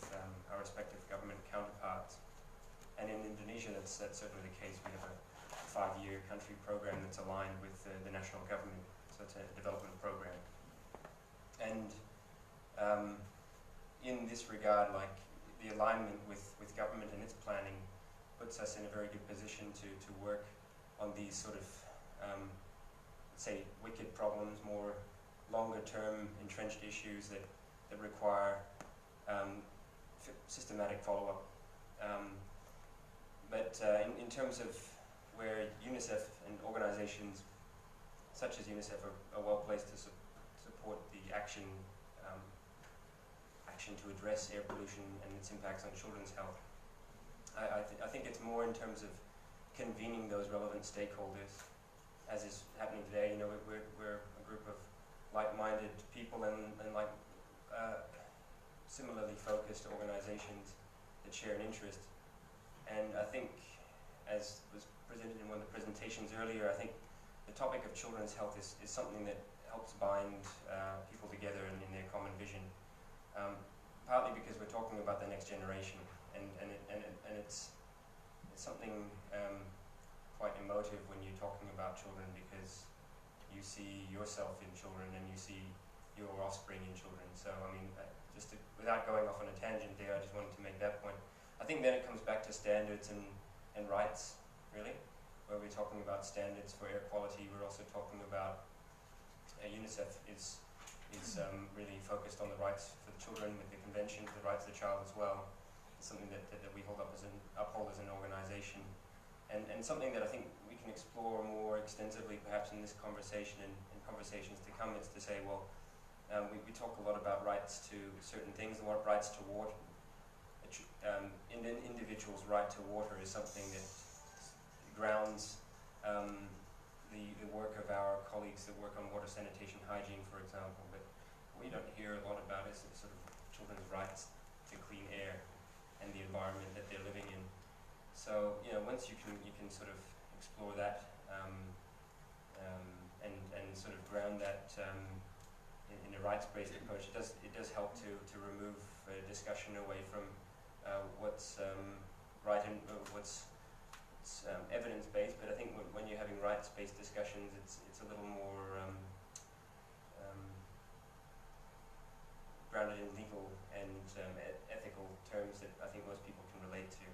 our respective government counterparts. And in Indonesia, that's certainly the case. We have a 5-year country program that's aligned with the national government. So it's a development program. And in this regard, like, the alignment with government and its planning puts us in a very good position to work on these sort of, say, wicked problems, more longer-term entrenched issues that require systematic follow-up. But in terms of where UNICEF and organizations such as UNICEF are well placed to support the action action to address air pollution and its impacts on children's health. I think it's more in terms of convening those relevant stakeholders, as is happening today. You know, we're a group of like-minded people and like similarly focused organizations that share an interest. And I think, as was presented in one of the presentations earlier, I think the topic of children's health is something that helps bind people together in their common vision. Partly because we're talking about the next generation, and it's something quite emotive when you're talking about children, because you see yourself in children and you see your offspring in children. So I mean, without going off on a tangent there, I just wanted to make that point. I think then it comes back to standards and rights, really, where we're talking about standards for air quality. We're also talking about UNICEF is really focused on the rights for the children with the Convention for the Rights of the Child as well. It's something that we uphold as an organization, and something that I think we can explore more extensively perhaps in this conversation and conversations to come, is to say, well, we talk a lot about rights to certain things, rights to water. An individual's right to water is something that grounds the work of our colleagues that work on water sanitation hygiene, for example, but we don't hear a lot about is sort of children's rights to clean air and the environment that they're living in. So, you know, once you can sort of explore that and sort of ground that in a rights-based approach, it does help to remove discussion away from what's right and what's evidence-based. But I think when you're having rights-based discussions, it's a little more grounded in legal and ethical terms that I think most people can relate to.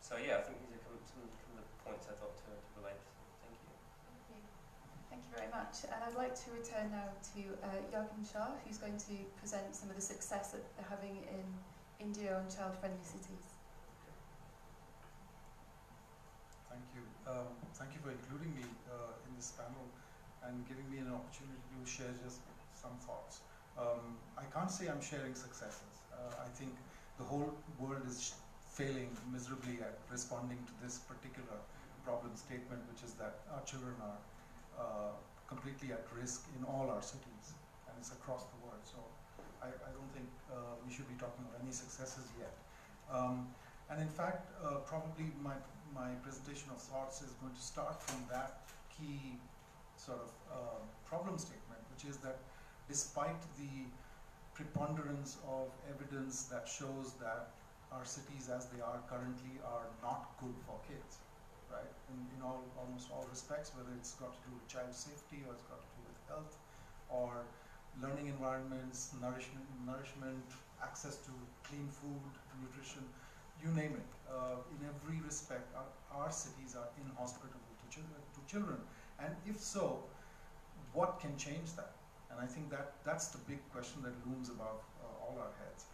So yeah, I think these are some of the points I thought to relate. Thank you. Thank you very much. And I'd like to return now to Yakin Shah, who's going to present some of the success that they're having in India on child-friendly cities. Thank you. Thank you for including me in this panel and giving me an opportunity to share just some thoughts. I can't say I'm sharing successes. I think the whole world is failing miserably at responding to this particular problem statement, which is that our children are completely at risk in all our cities, and it's across the world. So I don't think we should be talking of any successes yet. And in fact, probably my presentation of thoughts is going to start from that key sort of problem statement, which is that despite the preponderance of evidence that shows that our cities as they are currently are not good for kids, right? In almost all respects, whether it's got to do with child safety or it's got to do with health or learning environments, nourishment, access to clean food, nutrition, you name it. In every respect, our cities are inhospitable to children. And if so, what can change that? And I think that's the big question that looms above all our heads.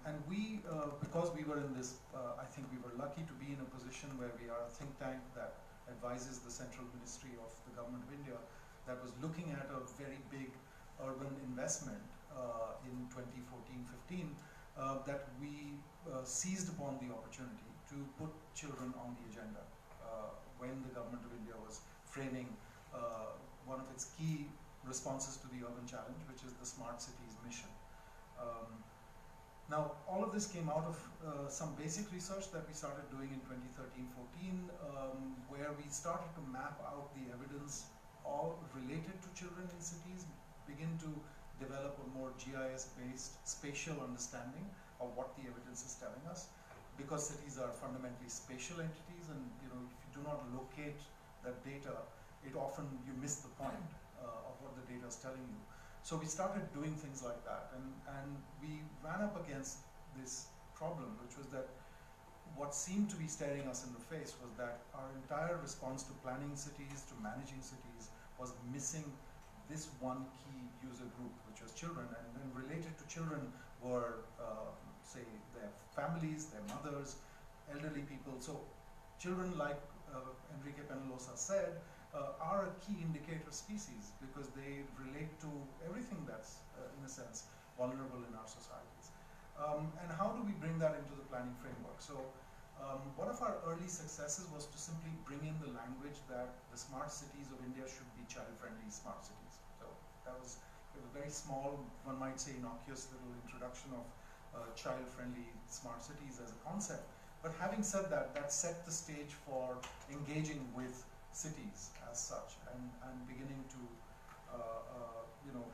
And we, because we were in this, I think we were lucky to be in a position where we are a think tank that advises the Central Ministry of the Government of India that was looking at a very big urban investment in 2014-15, that we seized upon the opportunity to put children on the agenda when the Government of India was framing one of its key responses to the urban challenge, which is the Smart Cities mission. Now, all of this came out of some basic research that we started doing in 2013-14, where we started to map out the evidence all related to children in cities, begin to develop a more GIS-based spatial understanding of what the evidence is telling us, because cities are fundamentally spatial entities, and if you do not locate that data, you miss the point of what the data is telling you. So we started doing things like that, and we ran up against this problem, which was that what seemed to be staring us in the face was that our entire response to planning cities, to managing cities, was missing this one key user group, which was children. And then related to children were, say, their families, their mothers, elderly people. So children, like Enrique Penalosa said, are a key indicator species because they relate to everything that's, in a sense, vulnerable in our societies. And how do we bring that into the planning framework? So one of our early successes was to simply bring in the language that the smart cities of India should be child-friendly smart cities. So that was a very small, one might say innocuous little introduction of child-friendly smart cities as a concept. But having said that, that set the stage for engaging with cities as such and beginning to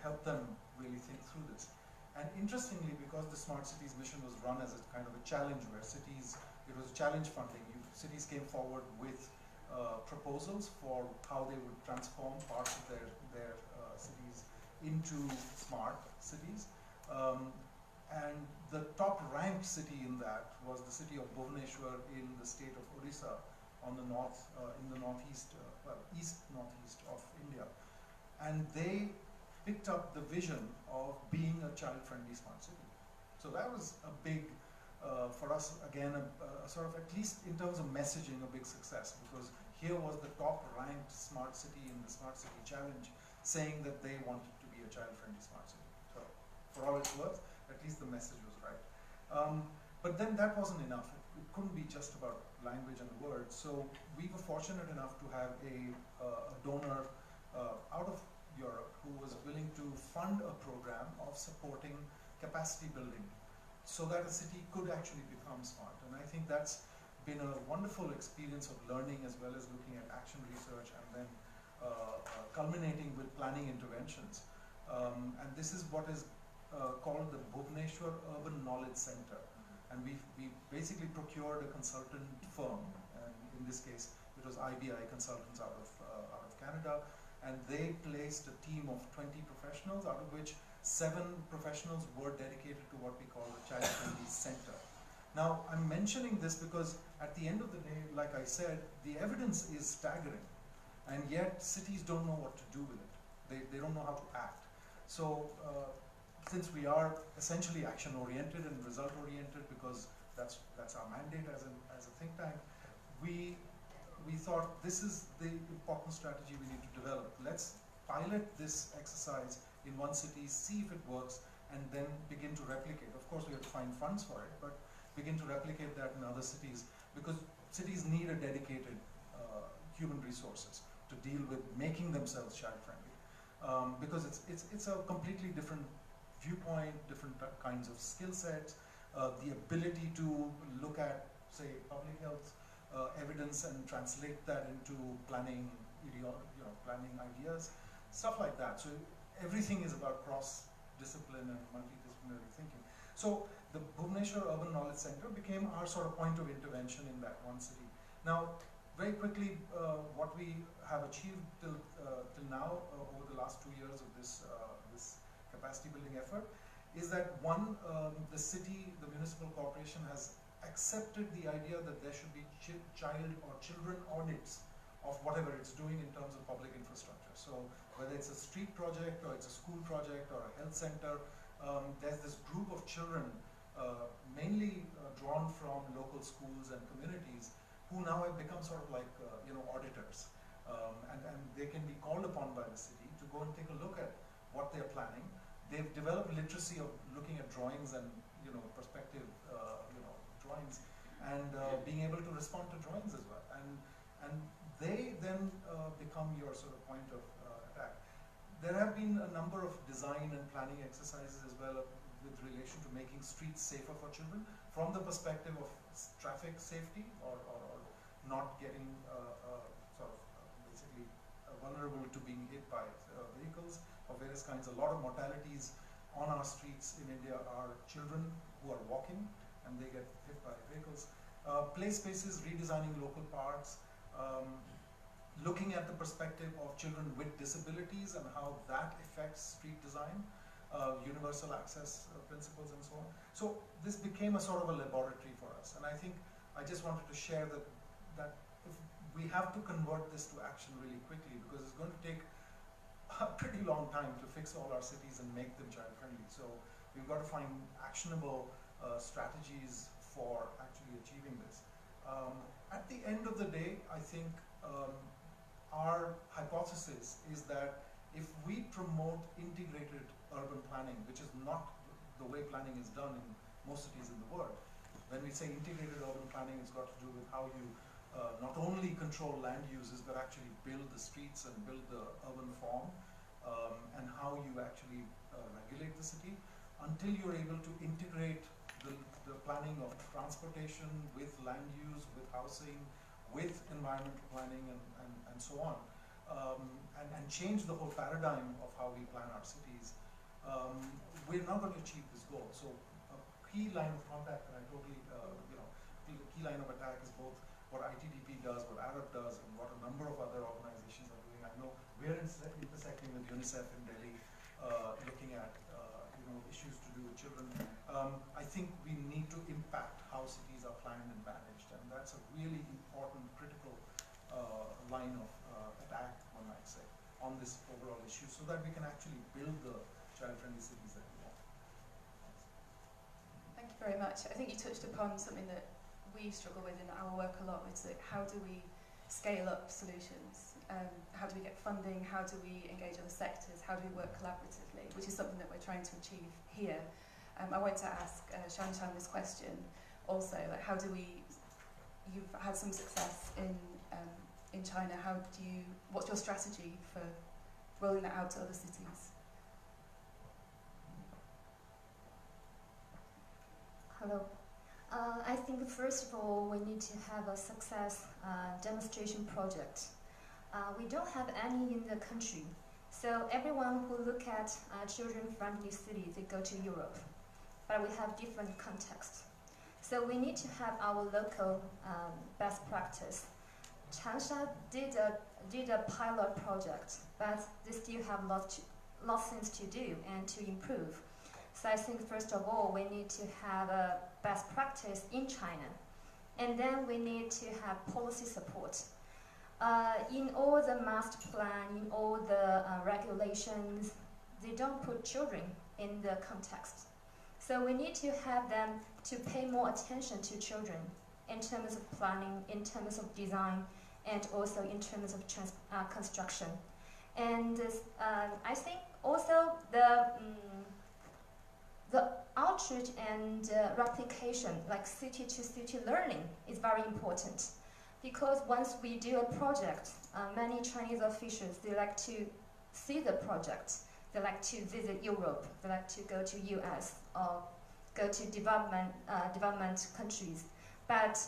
help them really think through this. And interestingly, because the Smart Cities mission was run as a kind of a challenge where cities, it was challenge funding, cities came forward with proposals for how they would transform parts of their cities into smart cities. And the top ranked city in that was the city of Bhubaneswar in the state of Odisha on the north, in the northeast, east-northeast of India. And they picked up the vision of being a child-friendly smart city. So that was a big, for us, again, a sort of, at least in terms of messaging, a big success, because here was the top-ranked smart city in the Smart City Challenge saying that they wanted to be a child-friendly smart city. So for all it's worth, at least the message was right. But then that wasn't enough. It couldn't be just about language and words. So we were fortunate enough to have a donor out of Europe who was willing to fund a program of supporting capacity building so that a city could actually become smart. And I think that's been a wonderful experience of learning as well as looking at action research and then culminating with planning interventions. And this is what is called the Bhubaneswar Urban Knowledge Center. And we basically procured a consultant firm, and in this case it was IBI Consultants out of Canada, and they placed a team of 20 professionals, out of which 7 professionals were dedicated to what we call the Child-Friendly Center. Now, I'm mentioning this because at the end of the day, like I said, the evidence is staggering, and yet cities don't know what to do with it. They don't know how to act. So, since we are essentially action-oriented and result-oriented, because that's our mandate as a think tank, we thought this is the important strategy we need to develop. Let's pilot this exercise in one city, see if it works, and then begin to replicate. Of course, we have to find funds for it, but begin to replicate that in other cities, because cities need a dedicated human resources to deal with making themselves child-friendly, because it's a completely different viewpoint, different kinds of skill sets, the ability to look at, say, public health evidence and translate that into planning, planning ideas, stuff like that. So everything is about cross-discipline and multidisciplinary thinking. So the Bhubaneswar Urban Knowledge Center became our sort of point of intervention in that one city. Now, very quickly, what we have achieved till now over the last 2 years of this capacity building effort is that one, the city, the municipal corporation has accepted the idea that there should be child or children audits of whatever it's doing in terms of public infrastructure. So whether it's a street project or it's a school project or a health center, there's this group of children, mainly drawn from local schools and communities, who now have become sort of like auditors, and they can be called upon by the city to go and take a look at what they're planning. They've developed literacy of looking at drawings and perspective drawings, and being able to respond to drawings as well, and they then become your sort of point of attack. There have been a number of design and planning exercises as well with relation to making streets safer for children from the perspective of traffic safety or not getting basically vulnerable to being hit by vehicles of various kinds. A lot of mortalities on our streets in India are children who are walking and they get hit by vehicles. Play spaces, redesigning local parks, looking at the perspective of children with disabilities and how that affects street design, universal access principles and so on. So this became a sort of a laboratory for us, and I think I just wanted to share that if we have to convert this to action really quickly, because it's going to take a pretty long time to fix all our cities and make them child-friendly. So we've got to find actionable strategies for actually achieving this. At the end of the day, I think our hypothesis is that if we promote integrated urban planning, which is not the way planning is done in most cities in the world. When we say integrated urban planning, it's got to do with how you not only control land uses, but actually build the streets and build the urban form, and how you actually regulate the city, until you're able to integrate the planning of transportation with land use, with housing, with environmental planning, and so on, and change the whole paradigm of how we plan our cities. We're not going to achieve this goal. So a key line of contact, and I totally, the key line of attack is both what ITDP does, what Arab does, and what a number of other organizations are doing. I know we're intersecting with UNICEF in Delhi, looking at issues to do with children. I think we need to impact how cities are planned and managed, and that's a really important, critical line of attack, one might say, on this overall issue, so that we can actually build the child-friendly cities that we want. Thank you very much. I think you touched upon something that we struggle with in our work a lot. It's like, how do we scale up solutions? How do we get funding? How do we engage other sectors? How do we work collaboratively? Which is something that we're trying to achieve here. I want to ask Shanshan this question also. Like, how do we? You've had some success in China. What's your strategy for rolling that out to other cities? Hello. I think first of all, we need to have a success demonstration project. We don't have any in the country. So everyone who look at children-friendly cities, they go to Europe. But we have different contexts. So we need to have our local best practice. Changsha did a pilot project, but they still have lots of things to do and to improve. So I think first of all, we need to have a best practice in China. And then we need to have policy support. In all the master plan, in all the regulations, they don't put children in the context. So we need to have them to pay more attention to children in terms of planning, in terms of design, and also in terms of construction. And I think also the outreach and replication, like city-to-city learning, is very important. Because once we do a project, many Chinese officials, they like to see the project. They like to visit Europe. They like to go to US or go to development countries. But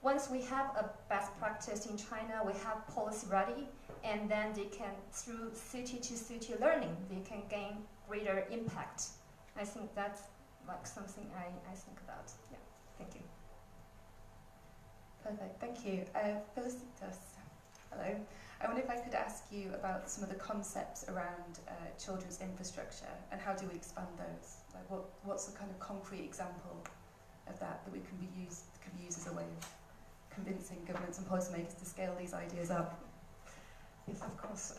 once we have a best practice in China, we have policy ready, and then they can, through city-to-city learning, they can gain greater impact. I think that's like something I think about. Yeah, thank you. Perfect, thank you. Felicitas, hello. I wonder if I could ask you about some of the concepts around children's infrastructure and how do we expand those? Like what's the kind of concrete example of that we can use as a way of convincing governments and policymakers to scale these ideas up? Yes, of course.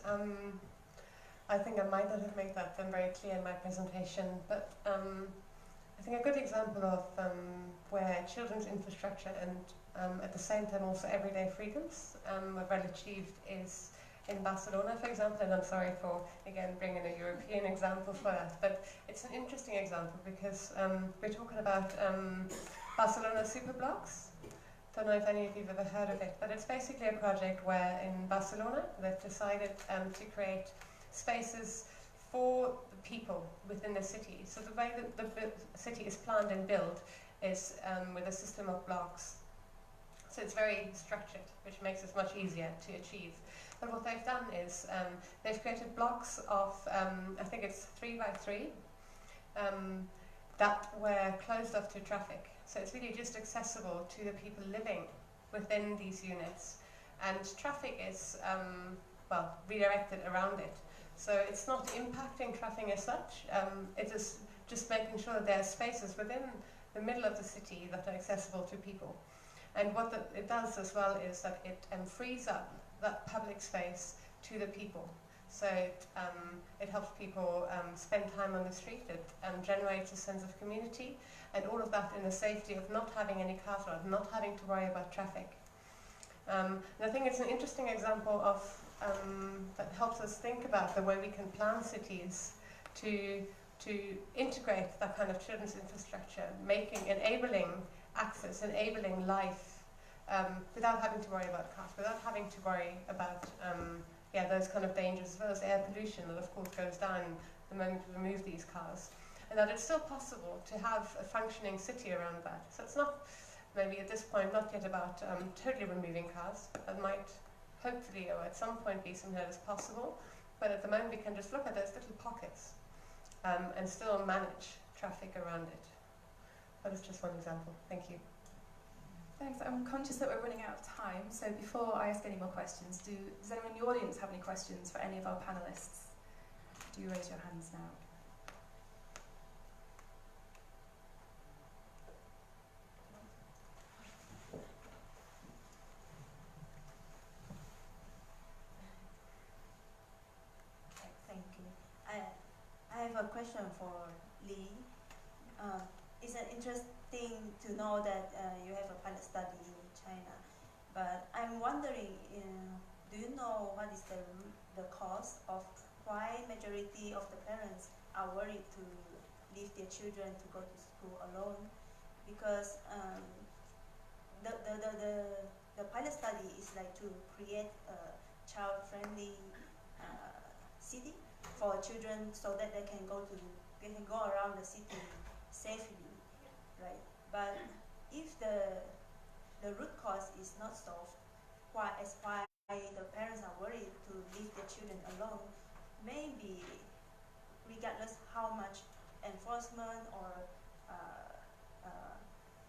I think I might not have made that very clear in my presentation, but I think a good example of where children's infrastructure and at the same time also everyday freedoms are well achieved is in Barcelona, for example, and I'm sorry for, again, bringing a European example for that, but it's an interesting example because we're talking about Barcelona superblocks. Don't know if any of you have ever heard of it, but it's basically a project where in Barcelona they've decided to create spaces for the people within the city. So the way that the city is planned and built is with a system of blocks. So it's very structured, which makes it much easier to achieve. But what they've done is they've created blocks of, I think it's 3 by 3, that were closed off to traffic. So it's really just accessible to the people living within these units. And traffic is, well, redirected around it. So it's not impacting traffic as such, it is just making sure that there are spaces within the middle of the city that are accessible to people. And what it does as well is that it frees up that public space to the people. So it helps people spend time on the street, it generates a sense of community, and all of that in the safety of not having any cars around, not having to worry about traffic. And I think it's an interesting example of that helps us think about the way we can plan cities to to integrate that kind of children's infrastructure, enabling access, enabling life, without having to worry about cost, without having to worry about those kind of dangers, as well as air pollution that of course goes down the moment we remove these cars. And that it's still possible to have a functioning city around that. So it's not, maybe at this point, not yet about totally removing cars. That might hopefully or at some point be something that is possible. But at the moment we can just look at those little pockets and still manage traffic around it. That is just one example. Thank you. Thanks. I'm conscious that we're running out of time, so before I ask any more questions, does anyone in the audience have any questions for any of our panellists? Do raise your hands now. Thank you. I have a question for Lee. It's interesting to know that you have a pilot study in China, but I'm wondering, do you know what is the cause of why majority of the parents are worried to leave their children to go to school alone? Because the pilot study is like to create a child-friendly city for children, so that they can go around the city safely, right? But if the root cause is not solved, why the parents are worried to leave their children alone, maybe regardless how much enforcement or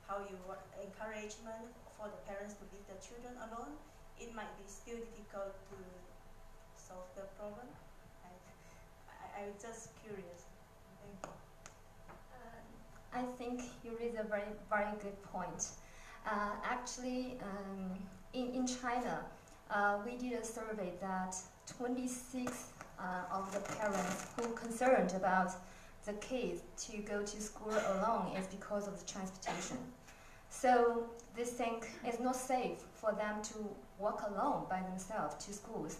how you encouragement for the parents to leave their children alone, it might be still difficult to solve the problem. I'm just curious. Thank you. I think you raise a very, very good point. Actually, in China, we did a survey that 26 of the parents who are concerned about the kids to go to school alone is because of the transportation. So they think it's not safe for them to walk alone by themselves to schools.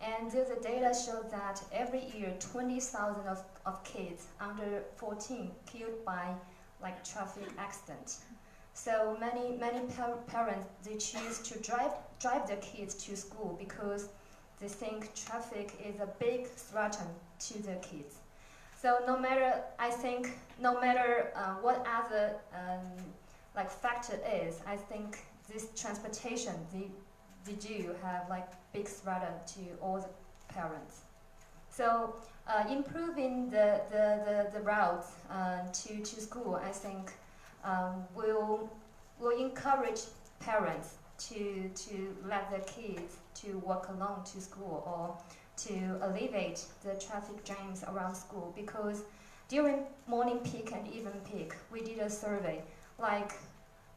And the data shows that every year 20,000 of kids under 14 killed by traffic accident. So many parents, they choose to drive their kids to school because they think traffic is a big threat to their kids. So no matter what other factor is, I think this transportation they do have big threat to all the parents. So improving the routes to school, I think will encourage parents to let their kids to walk alone to school, or to alleviate the traffic jams around school. Because during morning peak and evening peak, we did a survey.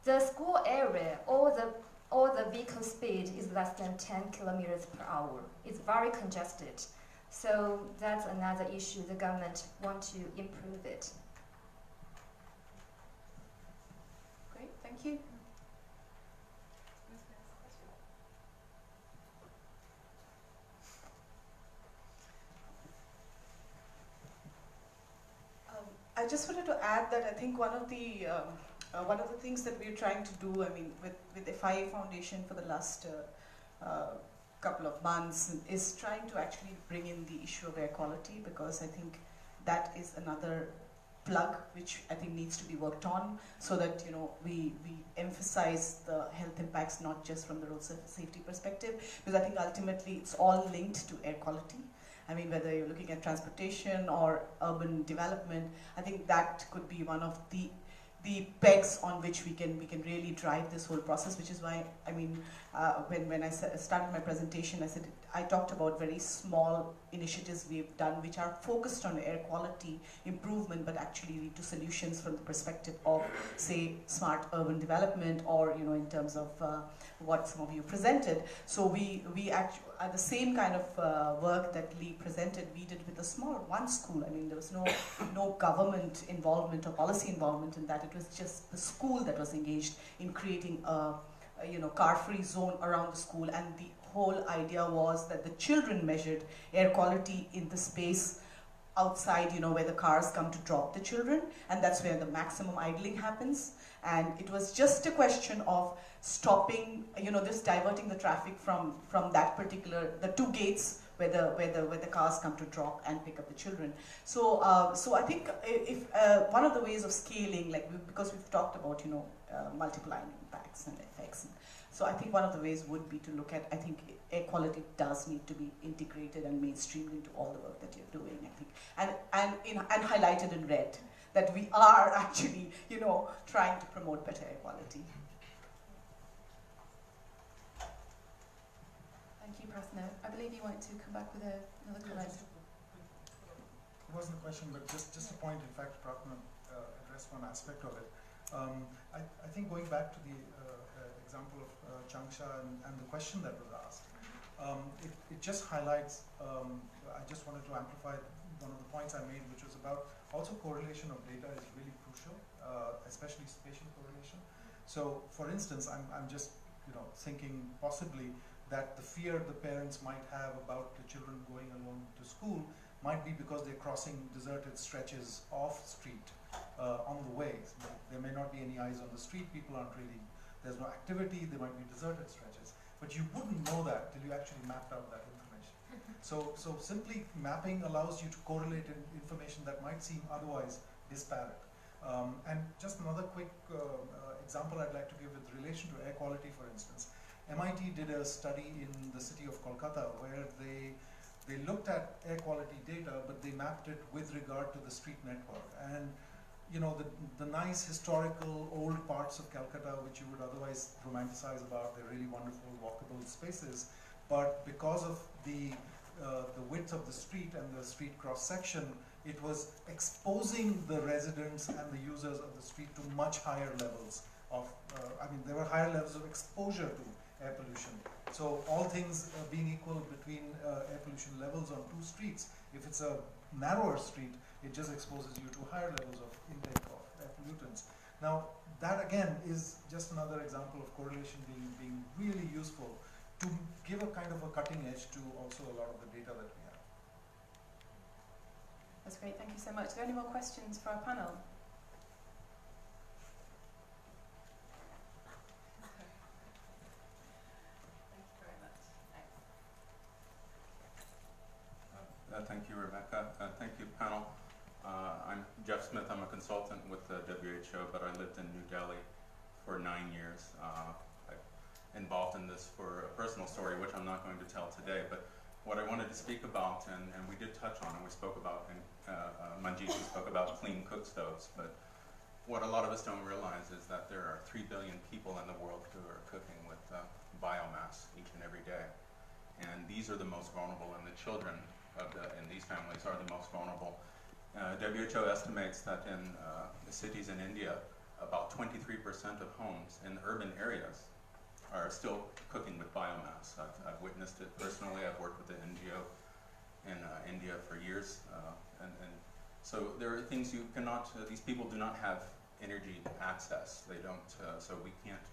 The school area, all the vehicle speed is less than 10 kilometers per hour. It's very congested. So that's another issue the government wants to improve it. Great, thank you. I just wanted to add that I think one of the things that we're trying to do, with FIA Foundation for the last couple of months, is trying to actually bring in the issue of air quality, because I think that is another plug which I think needs to be worked on, so that we emphasize the health impacts not just from the road safety perspective, because I think ultimately it's all linked to air quality. Whether you're looking at transportation or urban development, I think that could be one of the pegs on which we can really drive this whole process, which is why, when I started my presentation, I talked about very small initiatives we've done which are focused on air quality improvement, but actually lead to solutions from the perspective of, say, smart urban development, or in terms of what some of you presented. So we actually, the same kind of work that Lee presented, we did with a small one school. There was no government involvement or policy involvement in that. It was just the school that was engaged in creating a car-free zone around the school, and the whole idea was that the children measured air quality in the space outside, you know, where the cars come to drop the children, and that's where the maximum idling happens. And it was just a question of stopping, you know, just diverting the traffic from that particular, the two gates where the cars come to drop and pick up the children. So so I think if one of the ways of scaling, like because we've talked about, you know, multiplying impacts and effects. So I think one of the ways would be to look at, I think air quality does need to be integrated and mainstreamed into all the work that you're doing, I think, and highlighted in red, that we are actually, you know, trying to promote better air quality. Thank you, Prasna. I believe you wanted to come back with another comment. It wasn't a question, but just a point. In fact, Prasna addressed one aspect of it. I think going back to the example of Changsha and the question that was asked, it just highlights, I just wanted to amplify one of the points I made, which was about also correlation of data is really crucial, especially spatial correlation. So for instance, I'm just, you know, thinking possibly that the fear the parents might have about the children going alone to school might be because they're crossing deserted stretches off street on the way. There may not be any eyes on the street, people aren't really, there's no activity, there might be deserted stretches. But you wouldn't know that till you actually mapped out that information. So simply mapping allows you to correlate information that might seem otherwise disparate. And just another quick example I'd like to give with relation to air quality, for instance. MIT did a study in the city of Kolkata where they looked at air quality data, but they mapped it with regard to the street network. And you know, the nice historical old parts of Calcutta, which you would otherwise romanticize about, they're really wonderful walkable spaces. But because of the width of the street and the street cross section, it was exposing the residents and the users of the street to much higher levels of, I mean, there were higher levels of exposure to air pollution. So all things being equal between air pollution levels on two streets, if it's a narrower street, it just exposes you to higher levels of intake of air pollutants. Now, that again is just another example of correlation being really useful to give a kind of a cutting edge to also a lot of the data that we have. That's great, thank you so much. Are there any more questions for our panel? Thank you, Rebecca. Thank you, panel. I'm Jeff Smith. I'm a consultant with the WHO, but I lived in New Delhi for 9 years. I'm involved in this for a personal story, which I'm not going to tell today. But what I wanted to speak about, and we did touch on, and we spoke about, and Manjeet spoke about clean cook stoves. But what a lot of us don't realize is that there are 3 billion people in the world who are cooking with biomass each and every day. And these are the most vulnerable, and the children in these families are the most vulnerable. WHO estimates that in the cities in India, about 23% of homes in urban areas are still cooking with biomass. I've witnessed it personally. I've worked with the NGO in India for years. And so there are things you cannot, these people do not have energy access. They don't, so we can't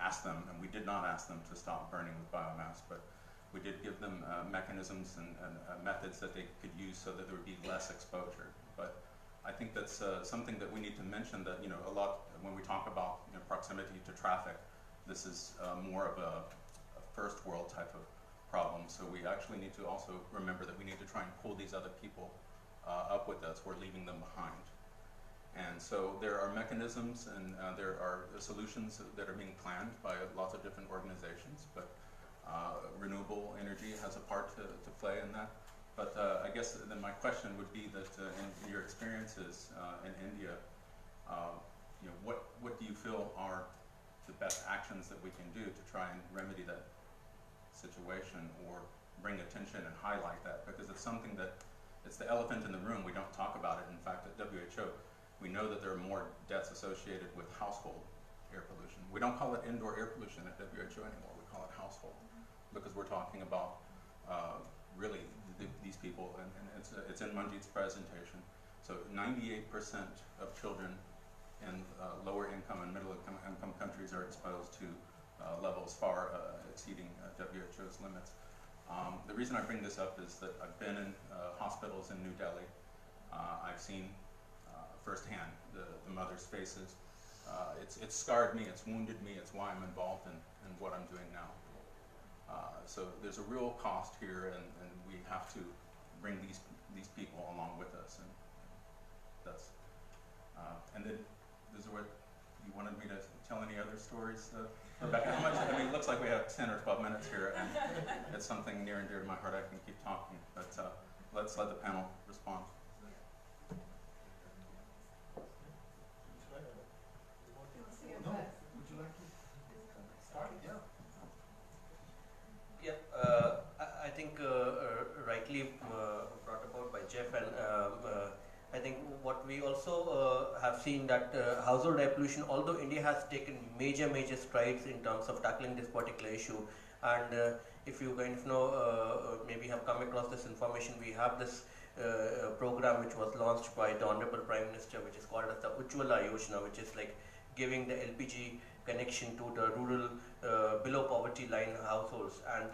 ask them, and we did not ask them to stop burning with biomass, but we did give them mechanisms and methods that they could use so that there would be less exposure. But I think that's something that we need to mention, that, you know, a lot, when we talk about, you know, proximity to traffic, this is more of a first world type of problem. So we actually need to also remember that we need to try and pull these other people up with us. We're leaving them behind. And so there are mechanisms and there are solutions that are being planned by lots of different organizations, but renewable energy has a part to play in that. But I guess then my question would be that in your experiences in India, you know, what do you feel are the best actions that we can do to try and remedy that situation or bring attention and highlight that? Because it's something that, it's the elephant in the room. We don't talk about it. In fact, at WHO, we know that there are more deaths associated with household air pollution. We don't call it indoor air pollution at WHO anymore. We call it household, because we're talking about really these people, and it's in Manjeet's presentation. So 98% of children in lower income and middle income countries are exposed to levels far exceeding WHO's limits. The reason I bring this up is that I've been in hospitals in New Delhi, I've seen firsthand the mothers' faces. It's scarred me, it's wounded me, it's why I'm involved in what I'm doing now. So there's a real cost here, and we have to bring these people along with us, and that's and then this is what you wanted me to tell. Any other stories, Rebecca? How much? I mean, it looks like we have 10 or 12 minutes here, and it's something near and dear to my heart. I can keep talking, but let's let the panel respond. No. Would you like to start? Yeah. I think rightly brought about by Jeff, and I think what we also have seen that household air pollution, although India has taken major strides in terms of tackling this particular issue, and if you kind of know, maybe have come across this information, we have this program which was launched by the Honorable Prime Minister, which is called as the Ujjwala Yojana, which is like giving the LPG connection to the rural below poverty line households, and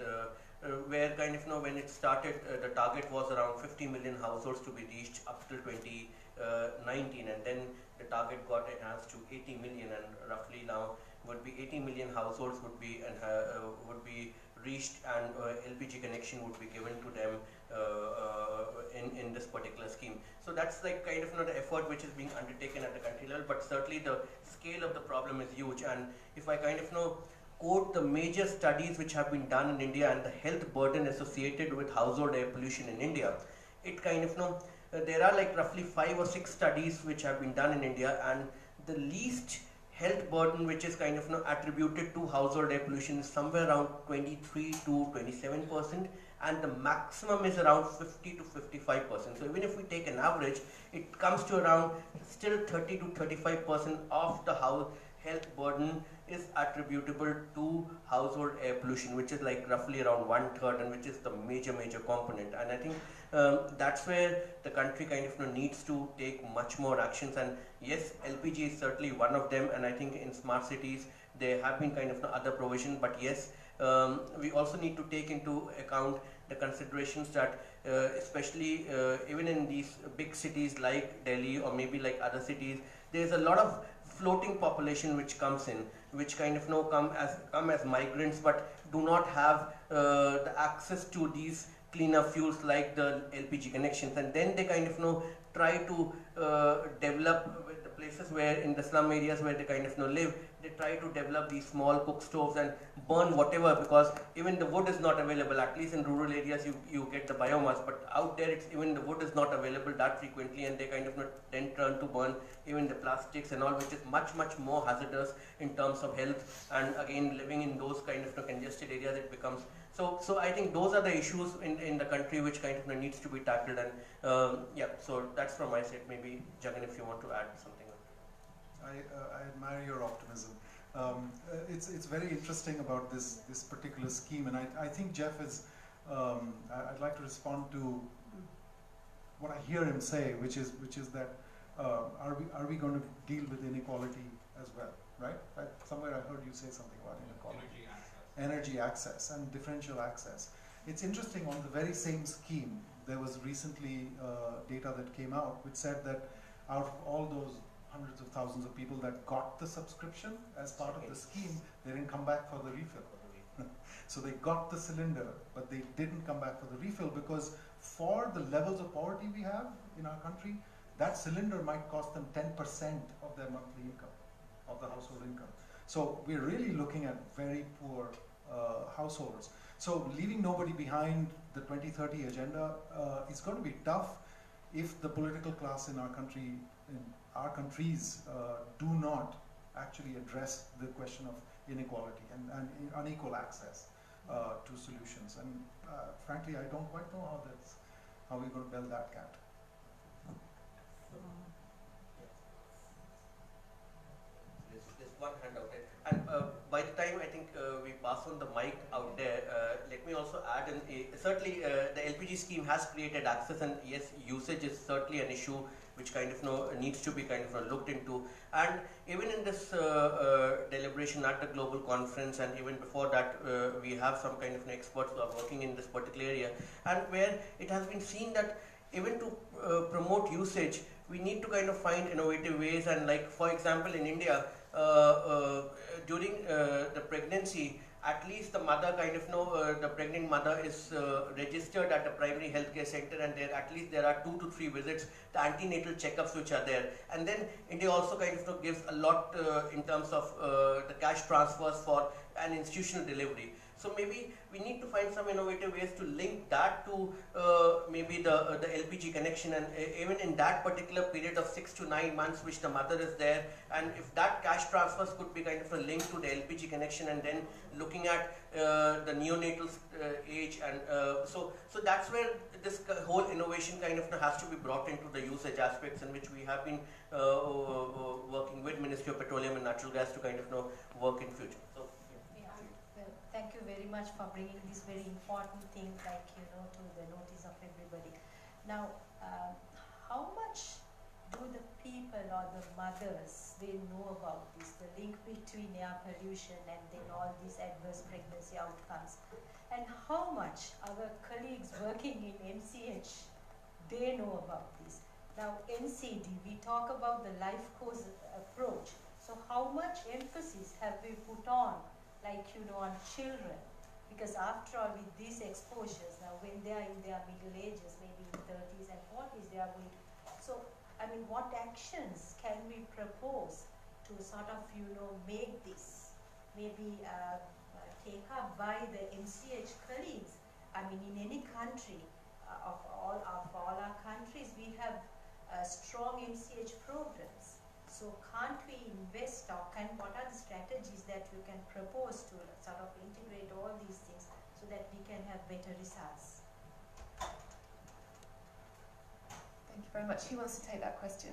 where kind of when it started, the target was around 50 million households to be reached up till 2019, and then the target got enhanced to 80 million, and roughly now would be 80 million households would be reached, and LPG connection would be given to them in this particular scheme. So that's like kind of the effort which is being undertaken at the country level, but certainly the scale of the problem is huge. And if I kind of quote the major studies which have been done in India and the health burden associated with household air pollution in India, it kind of there are like roughly 5 or 6 studies which have been done in India, and the least health burden which is kind of attributed to household air pollution is somewhere around 23 to 27%, and the maximum is around 50 to 55%. So even if we take an average, it comes to around still 30 to 35% of the health burden is attributable to household air pollution, which is like roughly around 1/3, and which is the major component. And I think that's where the country kind of needs to take much more actions. And yes, LPG is certainly one of them, and I think in smart cities there have been kind of other provision, but yes, we also need to take into account the considerations that especially even in these big cities like Delhi or maybe like other cities, there's a lot of floating population which comes in, which kind of come as migrants, but do not have the access to these cleaner fuels like the LPG connections, and then they kind of try to develop the places where in the slum areas where they kind of live, they try to develop these small cook stoves and burn whatever, because even the wood is not available. At least in rural areas you get the biomass, but out there it's even the wood is not available that frequently, and they kind of then turn to burn even the plastics and all, which is much more hazardous in terms of health. And again, living in those kind of congested areas, it becomes so I think those are the issues in the country which kind of needs to be tackled. And yeah, so that's from my side. Maybe Jagan, if you want to add something. I admire your optimism. It's very interesting about this particular scheme, and I think Jeff is. I'd like to respond to what I hear him say, which is that are we going to deal with inequality as well, right? Somewhere I heard you say something about inequality. Energy access and differential access. It's interesting, on the very same scheme, there was recently data that came out which said that out of all those hundreds of thousands of people that got the subscription as part of the scheme, they didn't come back for the refill. So they got the cylinder, but they didn't come back for the refill, because for the levels of poverty we have in our country, that cylinder might cost them 10% of their monthly income, of the household income. So we're really looking at very poor households. So leaving nobody behind, the 2030 agenda, is going to be tough if the political class in our country, in our countries, do not actually address the question of inequality and unequal access to solutions. And frankly, I don't quite know how we're going to build that cat. There's one hand out there. And by the time I think we pass on the mic out there, let me also add in, certainly the LPG scheme has created access, and yes, usage is certainly an issue which kind of needs to be kind of looked into. And even in this deliberation at the global conference, and even before that, we have some kind of experts who are working in this particular area, and where it has been seen that even to promote usage, we need to kind of find innovative ways. And like for example, in India, during the pregnancy, at least the mother kind of the pregnant mother is registered at the primary healthcare center, and there are 2 to 3 visits, the antenatal checkups which are there. And then India also kind of gives a lot in terms of the cash transfers for an institutional delivery. So maybe we need to find some innovative ways to link that to maybe the LPG connection, and even in that particular period of 6 to 9 months which the mother is there, and if that cash transfers could be kind of a link to the LPG connection, and then looking at the neonatal age, and so that's where this whole innovation kind of has to be brought into the usage aspects, in which we have been working with Ministry of Petroleum and Natural Gas to kind of work in future. So. Well, thank you very much for bringing this very important thing, like, to the notice of everybody. Now, how much do the people or the mothers, they know about this, the link between air pollution and then all these adverse pregnancy outcomes? And how much our colleagues working in MCH, they know about this? Now, NCD, we talk about the life course approach. So how much emphasis have we put on, like, on children? Because after all, with these exposures, now when they are in their middle ages, maybe in 30s and 40s, they are going to, so, I mean, what actions can we propose to sort of, make this maybe take up by the MCH colleagues? I mean, in any country, of all our countries, we have strong MCH programs. So can't we invest, or what are the strategies that you can propose to sort of integrate all these things so that we can have better results? Thank you very much. Who wants to take that question?